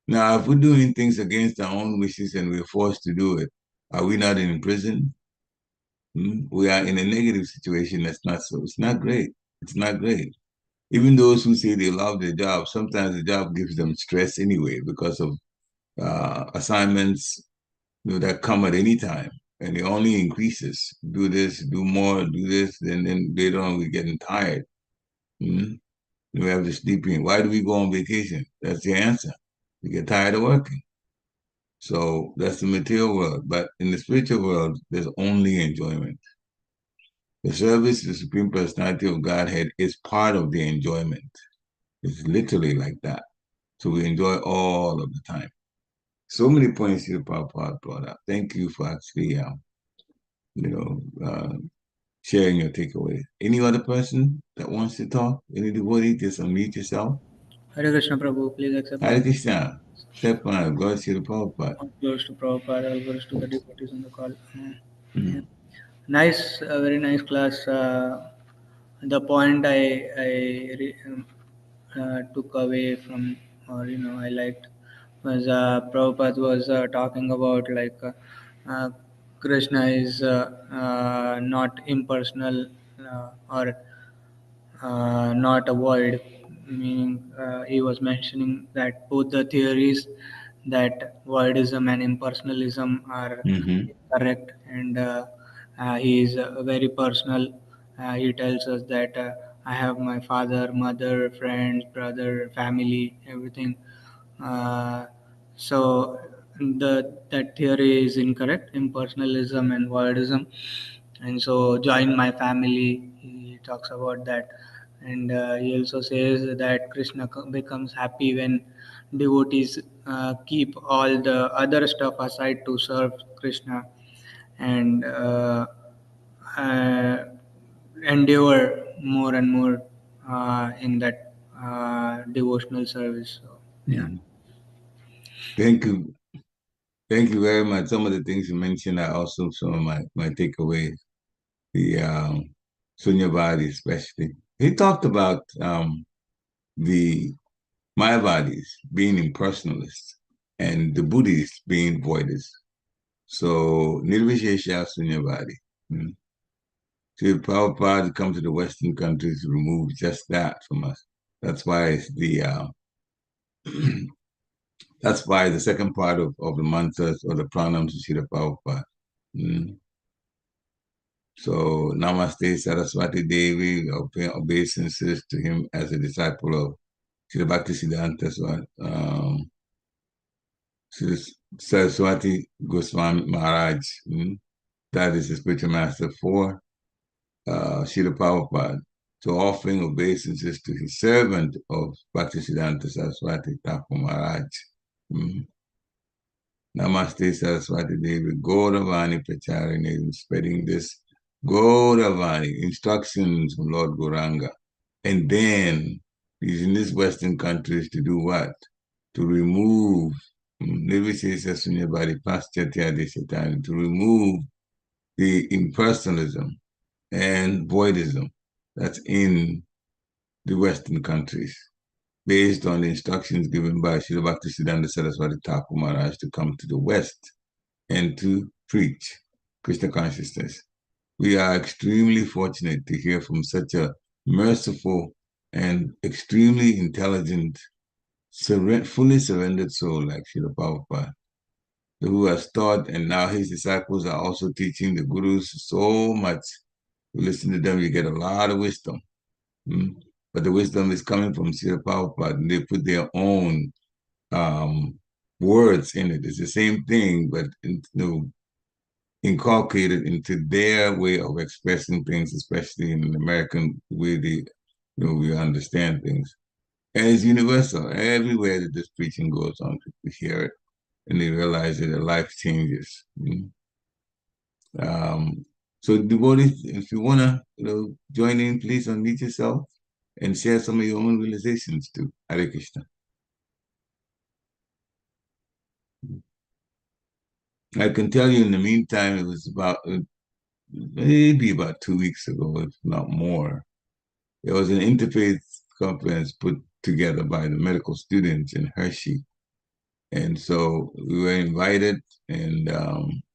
Now, if we're doing things against our own wishes and we're forced to do it, are we not in prison? We are in a negative situation that's not so. It's not great. It's not great. Even those who say they love their job, sometimes the job gives them stress anyway because of assignments that come at any time, and it only increases. Do this, do more, do this, and then later on we're getting tired. We have to sleep in. Why do we go on vacation? That's the answer. We get tired of working. So that's the material world. But in the spiritual world, there's only enjoyment. The service to the Supreme Personality of Godhead is part of the enjoyment. It's literally like that. So we enjoy all of the time. So many points here Prabhupada brought up. Thank you for actually, sharing your takeaways. Any other person that wants to talk? Any devotee, just unmute yourself. Hare Krishna Prabhu, please accept. Hare Krishna. Step on. God Srila Prabhupada. Glories to Prabhupada, all glories to the devotees on the call. Yeah. Nice, very nice class. The point I took away from, or I liked, was Prabhupada was talking about Krishna is not impersonal or not a void, meaning he was mentioning that both the theories that voidism and impersonalism are correct, and he is very personal. He tells us that I have my father, mother, friends, brother, family, everything. So that theory is incorrect, impersonalism and voidism. And so join my family, he talks about that. And he also says that Krishna becomes happy when devotees keep all the other stuff aside to serve Krishna, and uh, endeavor more and more in that devotional service. So, yeah. Thank you. Thank you very much. Some of the things you mentioned are also some of my takeaways. The Sunyavadi especially. He talked about the Mayavadis being impersonalists and the Buddhists being voidists. So Nirvishesha Sunyavadi. See, Prabhupada come to the Western countries to remove just that from us. That's why it's the that's why the second part of the mantras or the pranams of Srila Prabhupada. So Namaste Saraswati Devi, pay obeisances to him as a disciple of Srila Bhaktisiddhanta Saraswati Goswami Maharaj. That is the spiritual master for Srila Prabhupada. So offering obeisances to his servant of Bhaktisiddhanta Saraswati Thakur Maharaj. Namaste Saraswati Devi Gauravani Pracharini, spreading this Gauravani instructions from Lord Gauranga. And then he's in these Western countries to do what? To remove to remove the impersonalism and voidism that's in the Western countries, based on the instructions given by Srila Bhaktisiddhanta Saraswati Thakur Maharaj to come to the West and to preach Krishna consciousness. We are extremely fortunate to hear from such a merciful and extremely intelligent, fully surrendered soul like Srila Prabhupada, who has taught, and now his disciples are also teaching the gurus so much. You listen to them, you get a lot of wisdom. But the wisdom is coming from Srila Prabhupada, and they put their own words in it. It's the same thing, but inculcated into their way of expressing things, especially in an American way we understand things. And it's universal. Everywhere that this preaching goes on, people hear it and they realize that their life changes. So devotees, if you want to join in, please unmute yourself and share some of your own realizations too. Hare Krishna. I can tell you in the meantime, it was maybe about 2 weeks ago, if not more. There was an interfaith conference put together by the medical students in Hershey. And so we were invited, and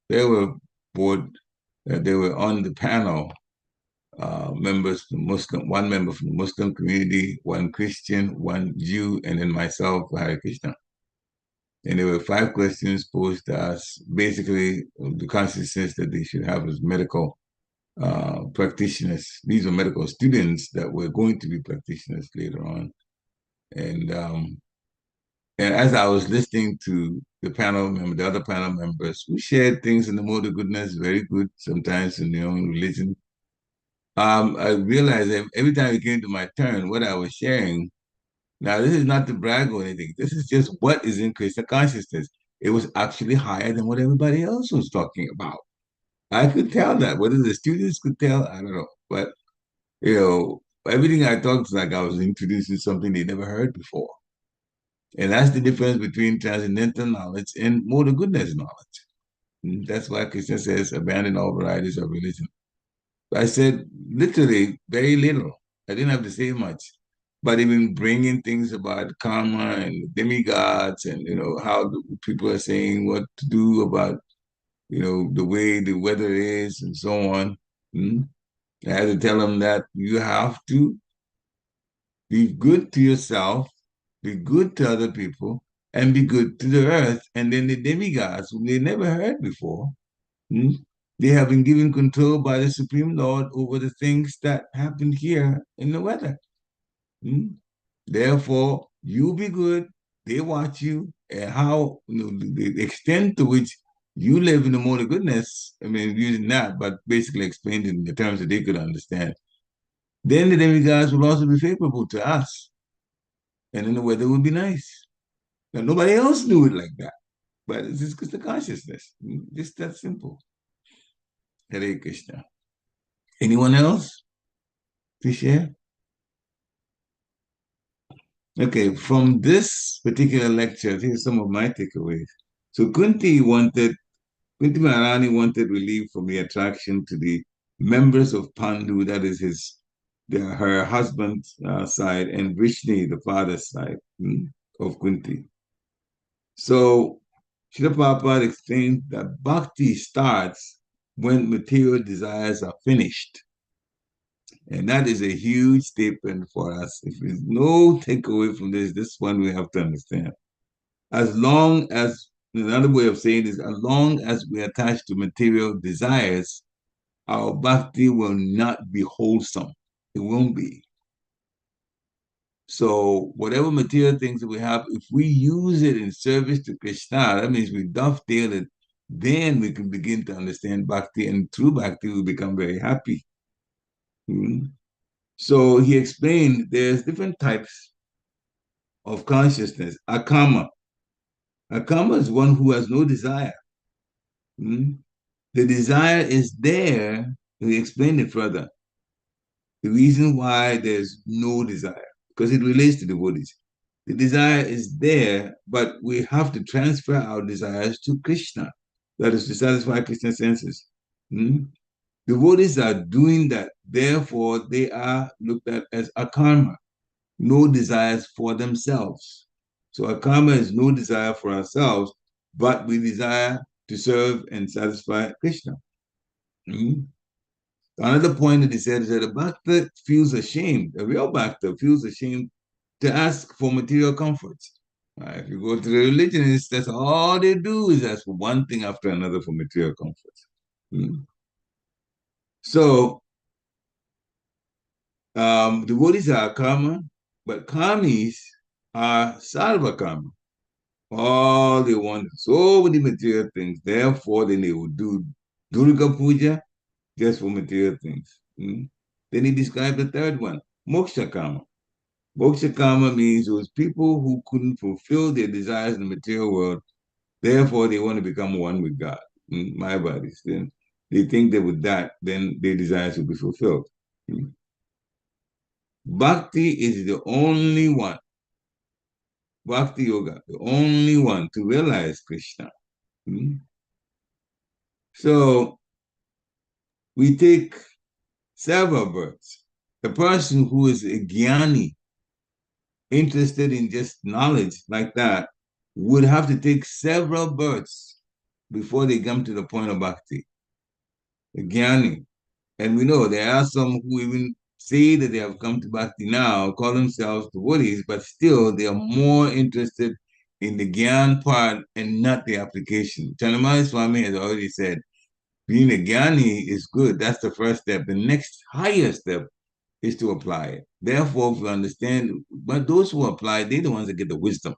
they were on the panel, members from Muslim, one member from the Muslim community, one Christian, one Jew, and then myself, Hare Krishna. And there were 5 questions posed to us, basically the consciousness that they should have as medical practitioners. These are medical students that were going to be practitioners later on. And as I was listening to the other panel members, we shared things in the mode of goodness, very good, sometimes in their own religion. I realized that every time it came to my turn, what I was sharing, now this is not to brag or anything, this is just what is in Krishna consciousness. It was actually higher than what everybody else was talking about. I could tell that. Whether the students could tell, I don't know. But, everything I talked like I was introducing something they never heard before. And that's the difference between transcendental knowledge and mode of goodness knowledge. And that's why Krishna says, abandon all varieties of religion. I said, literally, very little. I didn't have to say much. But even bringing things about karma and demigods and, how people are saying what to do about, the way the weather is and so on. I had to tell them that you have to be good to yourself, be good to other people, and be good to the earth. And then the demigods, whom they never heard before, they have been given control by the Supreme Lord over the things that happen here in the weather. Therefore, you be good, they watch you, and how the extent to which you live in the mode of goodness, using that, but basically explained it in the terms that they could understand. Then the demigods will also be favorable to us. And then the weather will be nice. Now, nobody else knew it like that. But it's just the consciousness. Just that simple. Hare Krishna. Anyone else to share? Okay, from this particular lecture, here's some of my takeaways. So Kunti Maharani wanted relief from the attraction to the members of Pandu, that is her husband's side, and Vrishni, the father's side of Kunti. So Srila Prabhupada explained that bhakti starts when material desires are finished. And that is a huge statement for us. If there's no takeaway from this one we have to understand. Another way of saying it is, as long as we attach to material desires, our bhakti will not be wholesome. It won't be. So whatever material things that we have, if we use it in service to Krishna, that means we dovetail it, then we can begin to understand bhakti, and through bhakti we become very happy. So he explained there's different types of consciousness. Akama. Akama is one who has no desire. The desire is there. He explained it further. The reason why there's no desire, because it relates to devotees. The desire is there, but we have to transfer our desires to Krishna. That is to satisfy Krishna's senses. Devotees are doing that. Therefore, they are looked at as akarma, no desires for themselves. So akarma is no desire for ourselves, but we desire to serve and satisfy Krishna. Another point that he said is that a bhakta feels ashamed, a real bhakta feels ashamed to ask for material comforts. If you go to the religionists, that's all they do is ask for one thing after another for material comforts. So, devotees are karma, but kamis are sarva karma. All they want is so many material things. Therefore, then they will do Durga Puja just for material things. Then he described the third one, moksha karma. Moksha karma means those people who couldn't fulfill their desires in the material world, therefore they want to become one with God. My bodies. Then they think that with that, then their desires will be fulfilled. Bhakti is the only one, Bhakti Yoga, the only one to realize Krishna. So we take several births. A person who is a jnani, interested in just knowledge like that, would have to take several births before they come to the point of bhakti. A jnani. And we know there are some who even say that they have come to bhakti now, call themselves devotees, but still they are more interested in the gyan part and not the application. Chanamali Swami has already said, being a jnani is good. That's the first step. The next higher step is to apply it. Therefore, if we understand, but those who apply, they're the ones that get the wisdom.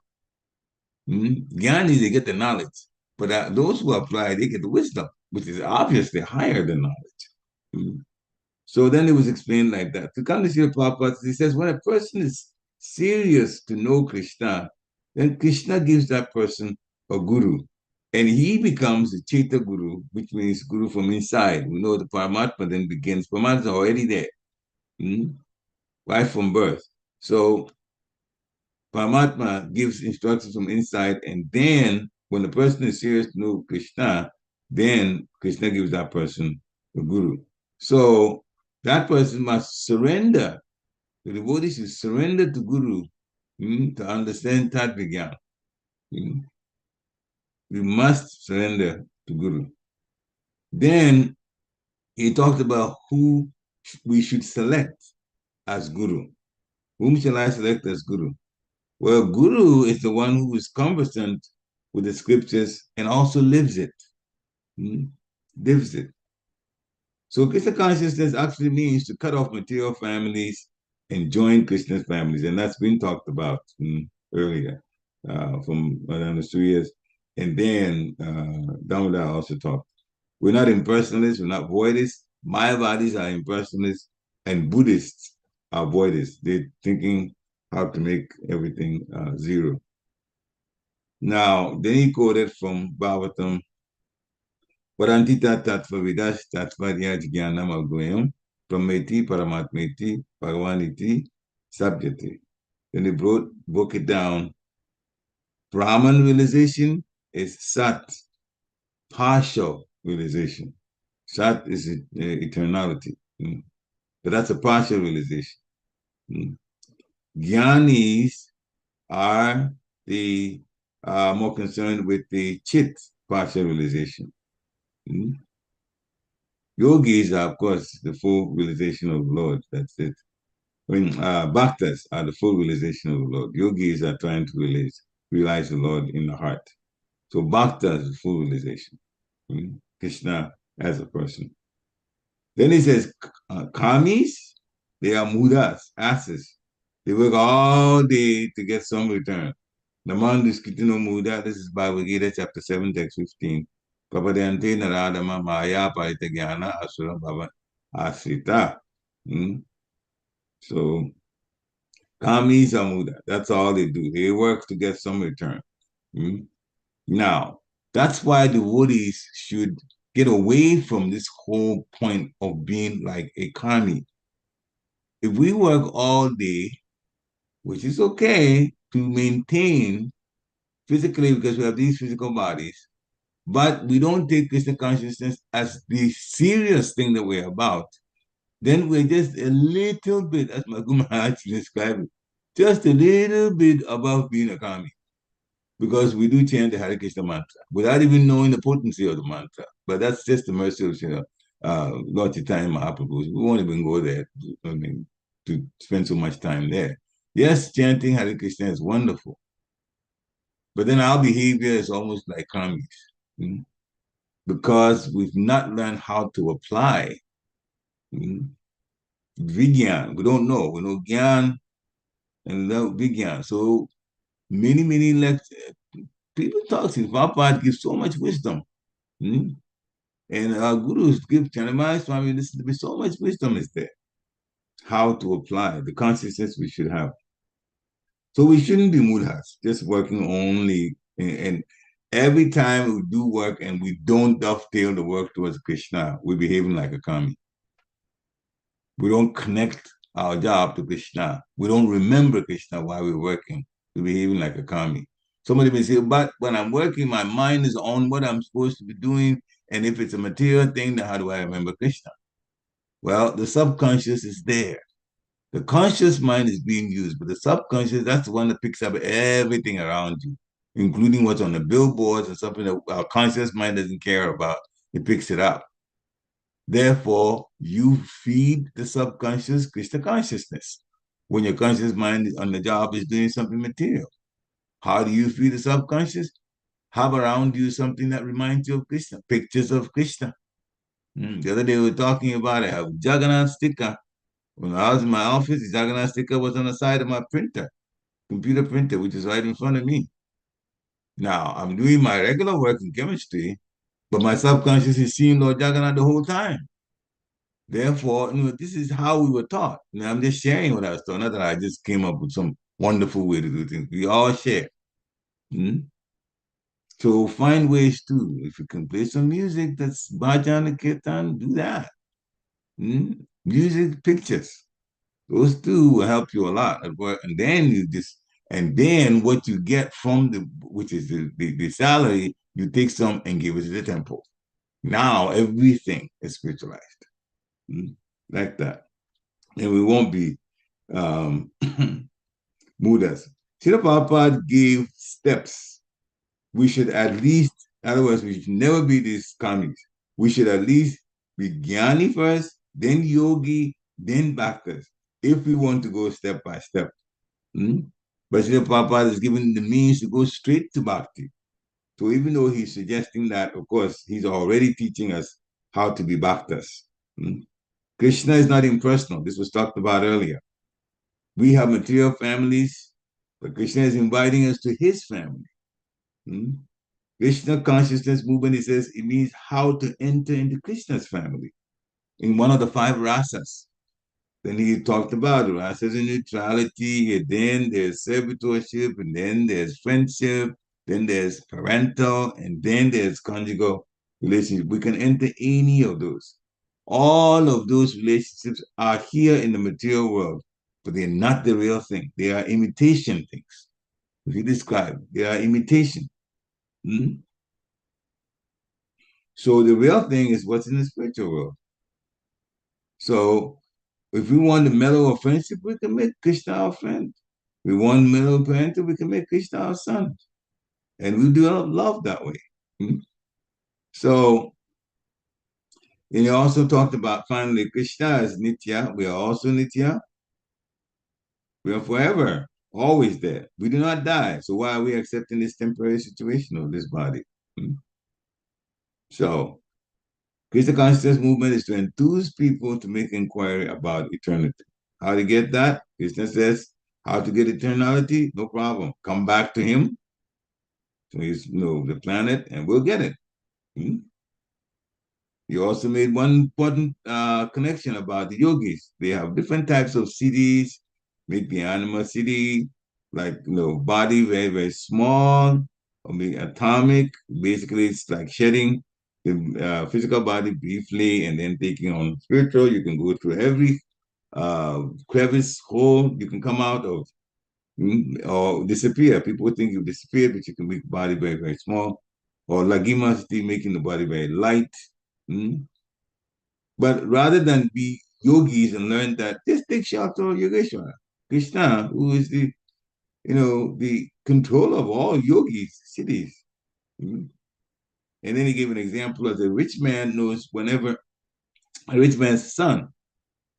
Jnanis, they get the knowledge. But those who apply, they get the wisdom, which is obviously higher than knowledge. So then it was explained like that. To come to Srila Prabhupada, he says, when a person is serious to know Krishna, then Krishna gives that person a guru. And he becomes a Chaita guru, which means guru from inside. We know the Paramatma then begins. Paramatma is already there, right from birth. So Paramatma gives instructions from inside, and then when the person is serious to know Krishna, then Krishna gives that person a guru. So that person must surrender. The devotee should surrender to Guru to understand Tatvigyan. We must surrender to Guru. Then he talked about who we should select as Guru. Whom shall I select as Guru? Well, Guru is the one who is conversant with the scriptures and also lives it. Lives it. So Krishna consciousness actually means to cut off material families and join Krishna's families. And that's been talked about earlier from Madame Suyas. And then Damodar also talked. We're not impersonalists, we're not voidists. Mayavadis are impersonalists, and Buddhists are voidists. They're thinking how to make everything zero. Now, then he quoted from Bhagavatam, Parantita tattva vidash tattvarya jnanam advayam prameti paramatmeti bhagavaniti sabjati. Then he broke it down. Brahman realization is sat, partial realization. Sat is eternality. But that's a partial realization. Jnanis are the more concerned with the chit partial realization. Yogis are, of course, the full realization of the Lord. That's it. I mean, bhaktas are the full realization of the Lord. Yogis are trying to realize the Lord in the heart. So bhakta is the full realization. Krishna as a person. Then he says, kamis, they are mudas, asses. They work all day to get some return. Naman diskitino muda, this is Bhagavad Gita chapter 7, text 15. Papadante naradama maya paritagyana asura bhava asrita. So, kamis are muda. That's all they do. They work to get some return. Now, that's why the devotees should get away from this whole point of being like a kami. If we work all day, which is okay to maintain physically because we have these physical bodies, but we don't take Krishna consciousness as the serious thing that we're about, then we're just a little bit, as Maguru Maharaj described it, just a little bit above being a kami. Because we do chant the Hare Krishna mantra without even knowing the potency of the mantra. But that's just the mercy of Lord Chaitanya Mahaprabhu. We won't even go there to spend so much time there. Yes, chanting Hare Krishna is wonderful. But then our behavior is almost like kamis. Because we've not learned how to apply Vigyan. We don't know. We know Gyan and Vigyan. So many people talk to Prabhupada gives so much wisdom. And our gurus give Chanamaya Swami, listen to me, so much wisdom is there. How to apply the consciousness we should have. So we shouldn't be mudhas, just working only. And every time we do work and we don't dovetail the work towards Krishna, we're behaving like a kami. We don't connect our job to Krishna. We don't remember Krishna while we're working. We're behaving like a kami. Somebody may say, but when I'm working, my mind is on what I'm supposed to be doing. And if it's a material thing, then how do I remember Krishna? Well, the subconscious is there. The conscious mind is being used, but the subconscious, that's the one that picks up everything around you, including what's on the billboards and something that our conscious mind doesn't care about. It picks it up. Therefore, you feed the subconscious Krishna consciousness. When your conscious mind on the job is doing something material. How do you feed the subconscious? Have around you something that reminds you of Krishna, pictures of Krishna. The other day we were talking about it. I have Jagannath sticker. When I was in my office, the Jagannath sticker was on the side of my printer, computer printer, which is right in front of me. Now, I'm doing my regular work in chemistry, but my subconscious is seeing Lord Jagannath the whole time. Therefore, this is how we were taught. I'm just sharing what I was taught. Not that I just came up with some wonderful way to do things. We all share. So find ways too. If you can play some music that's bhajan and kirtan, do that. Music, pictures. Those two will help you a lot. And then what you get from which is the salary, you take some and give it to the temple. Now everything is spiritualized. Like that. And we won't be mudas. Srila Prabhupada gave steps. We should at least, otherwise we should never be these kamis. We should at least be jnani first, then yogi, then bhaktas, if we want to go step by step. But Srila Prabhupada is given the means to go straight to bhakti. So even though he's suggesting that, of course, he's already teaching us how to be bhaktas. Krishna is not impersonal. This was talked about earlier. We have material families, but Krishna is inviting us to his family. Krishna consciousness movement, he says, it means how to enter into Krishna's family in one of the 5 rasas. Then he talked about rasas and neutrality, and then there's servitorship, and then there's friendship, then there's parental, and then there's conjugal relationship. We can enter any of those. All of those relationships are here in the material world, but they're not the real thing. They are imitation things. If you describe, they are imitation. So the real thing is what's in the spiritual world. So if we want the mellow of friendship, we can make Krishna our friend. We want mellow of parental, we can make Krishna our son. And we do love that way. So, and he also talked about finally Krishna is Nitya. We are also Nitya. We are forever, always there. We do not die. So why are we accepting this temporary situation of this body? So Krishna consciousness movement is to enthuse people to make inquiry about eternity. How to get that? Krishna says, how to get eternality? No problem. Come back to him. So he's the planet, and we'll get it. Hmm? You also made one important connection about the yogis. They have different types of cities, maybe anima city, like body very, very small, or maybe atomic. Basically, it's like shedding the physical body briefly and then taking on spiritual. You can go through every crevice, hole you can come out of, or disappear. People think you disappear, but you can make the body very, very small. Or Lagima city, making the body very light. Mm? But rather than be yogis and learn that, just take shelter of Yogeshwara, Krishna, who is the controller of all yogis, cities. And then he gave an example as a rich man knows whenever a rich man's son,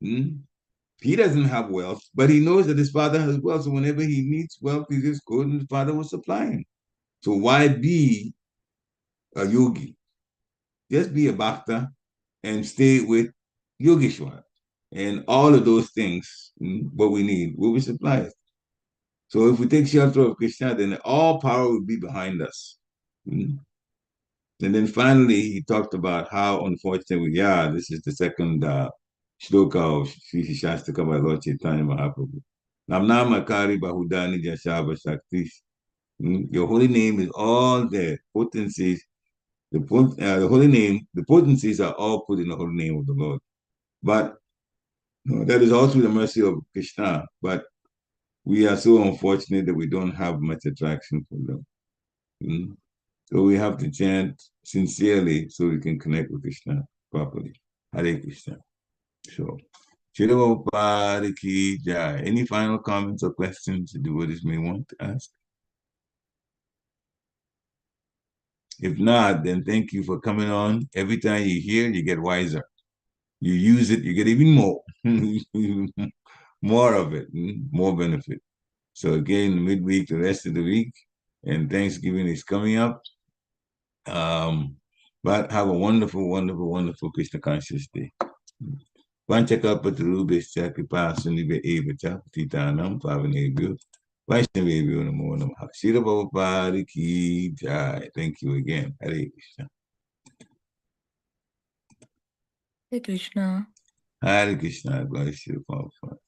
he doesn't have wealth, but he knows that his father has wealth. So whenever he needs wealth, he just goes and his father will supply him. So why be a yogi? Just be a bhakta and stay with Yogeshwara. And all of those things, what we need, will be supplied. So if we take shelter of Krishna, then all power will be behind us. And then finally, he talked about how unfortunately we are. This is the second shloka of Sri Shastika by Lord Chaitanya Mahaprabhu. Namnama Kari Bahudani Jashava Shaktis. Your holy name is all there. Potencies, the holy name, the potencies are all put in the holy name of the Lord. But that is also the mercy of Krishna. But we are so unfortunate that we don't have much attraction for them. So we have to chant sincerely so we can connect with Krishna properly. Hare Krishna. So, Srila Prabhupada ki jai. Any final comments or questions the devotees may want to ask? If not, then thank you for coming on. Every time you hear, you get wiser. You use it, you get even more. More of it, more benefit. So again, midweek, the rest of the week, and Thanksgiving is coming up. But have a wonderful, wonderful, wonderful Krishna conscious day. Vanchakapatarubhishcha kripa sunive evacha patitanam pavanebhyo Vaishnavebhyo namo namaha. Srila Prabhupada ki jai. Thank you again. Hare Krishna. Hare Krishna. Hare Krishna. Bless you, Prabhupada.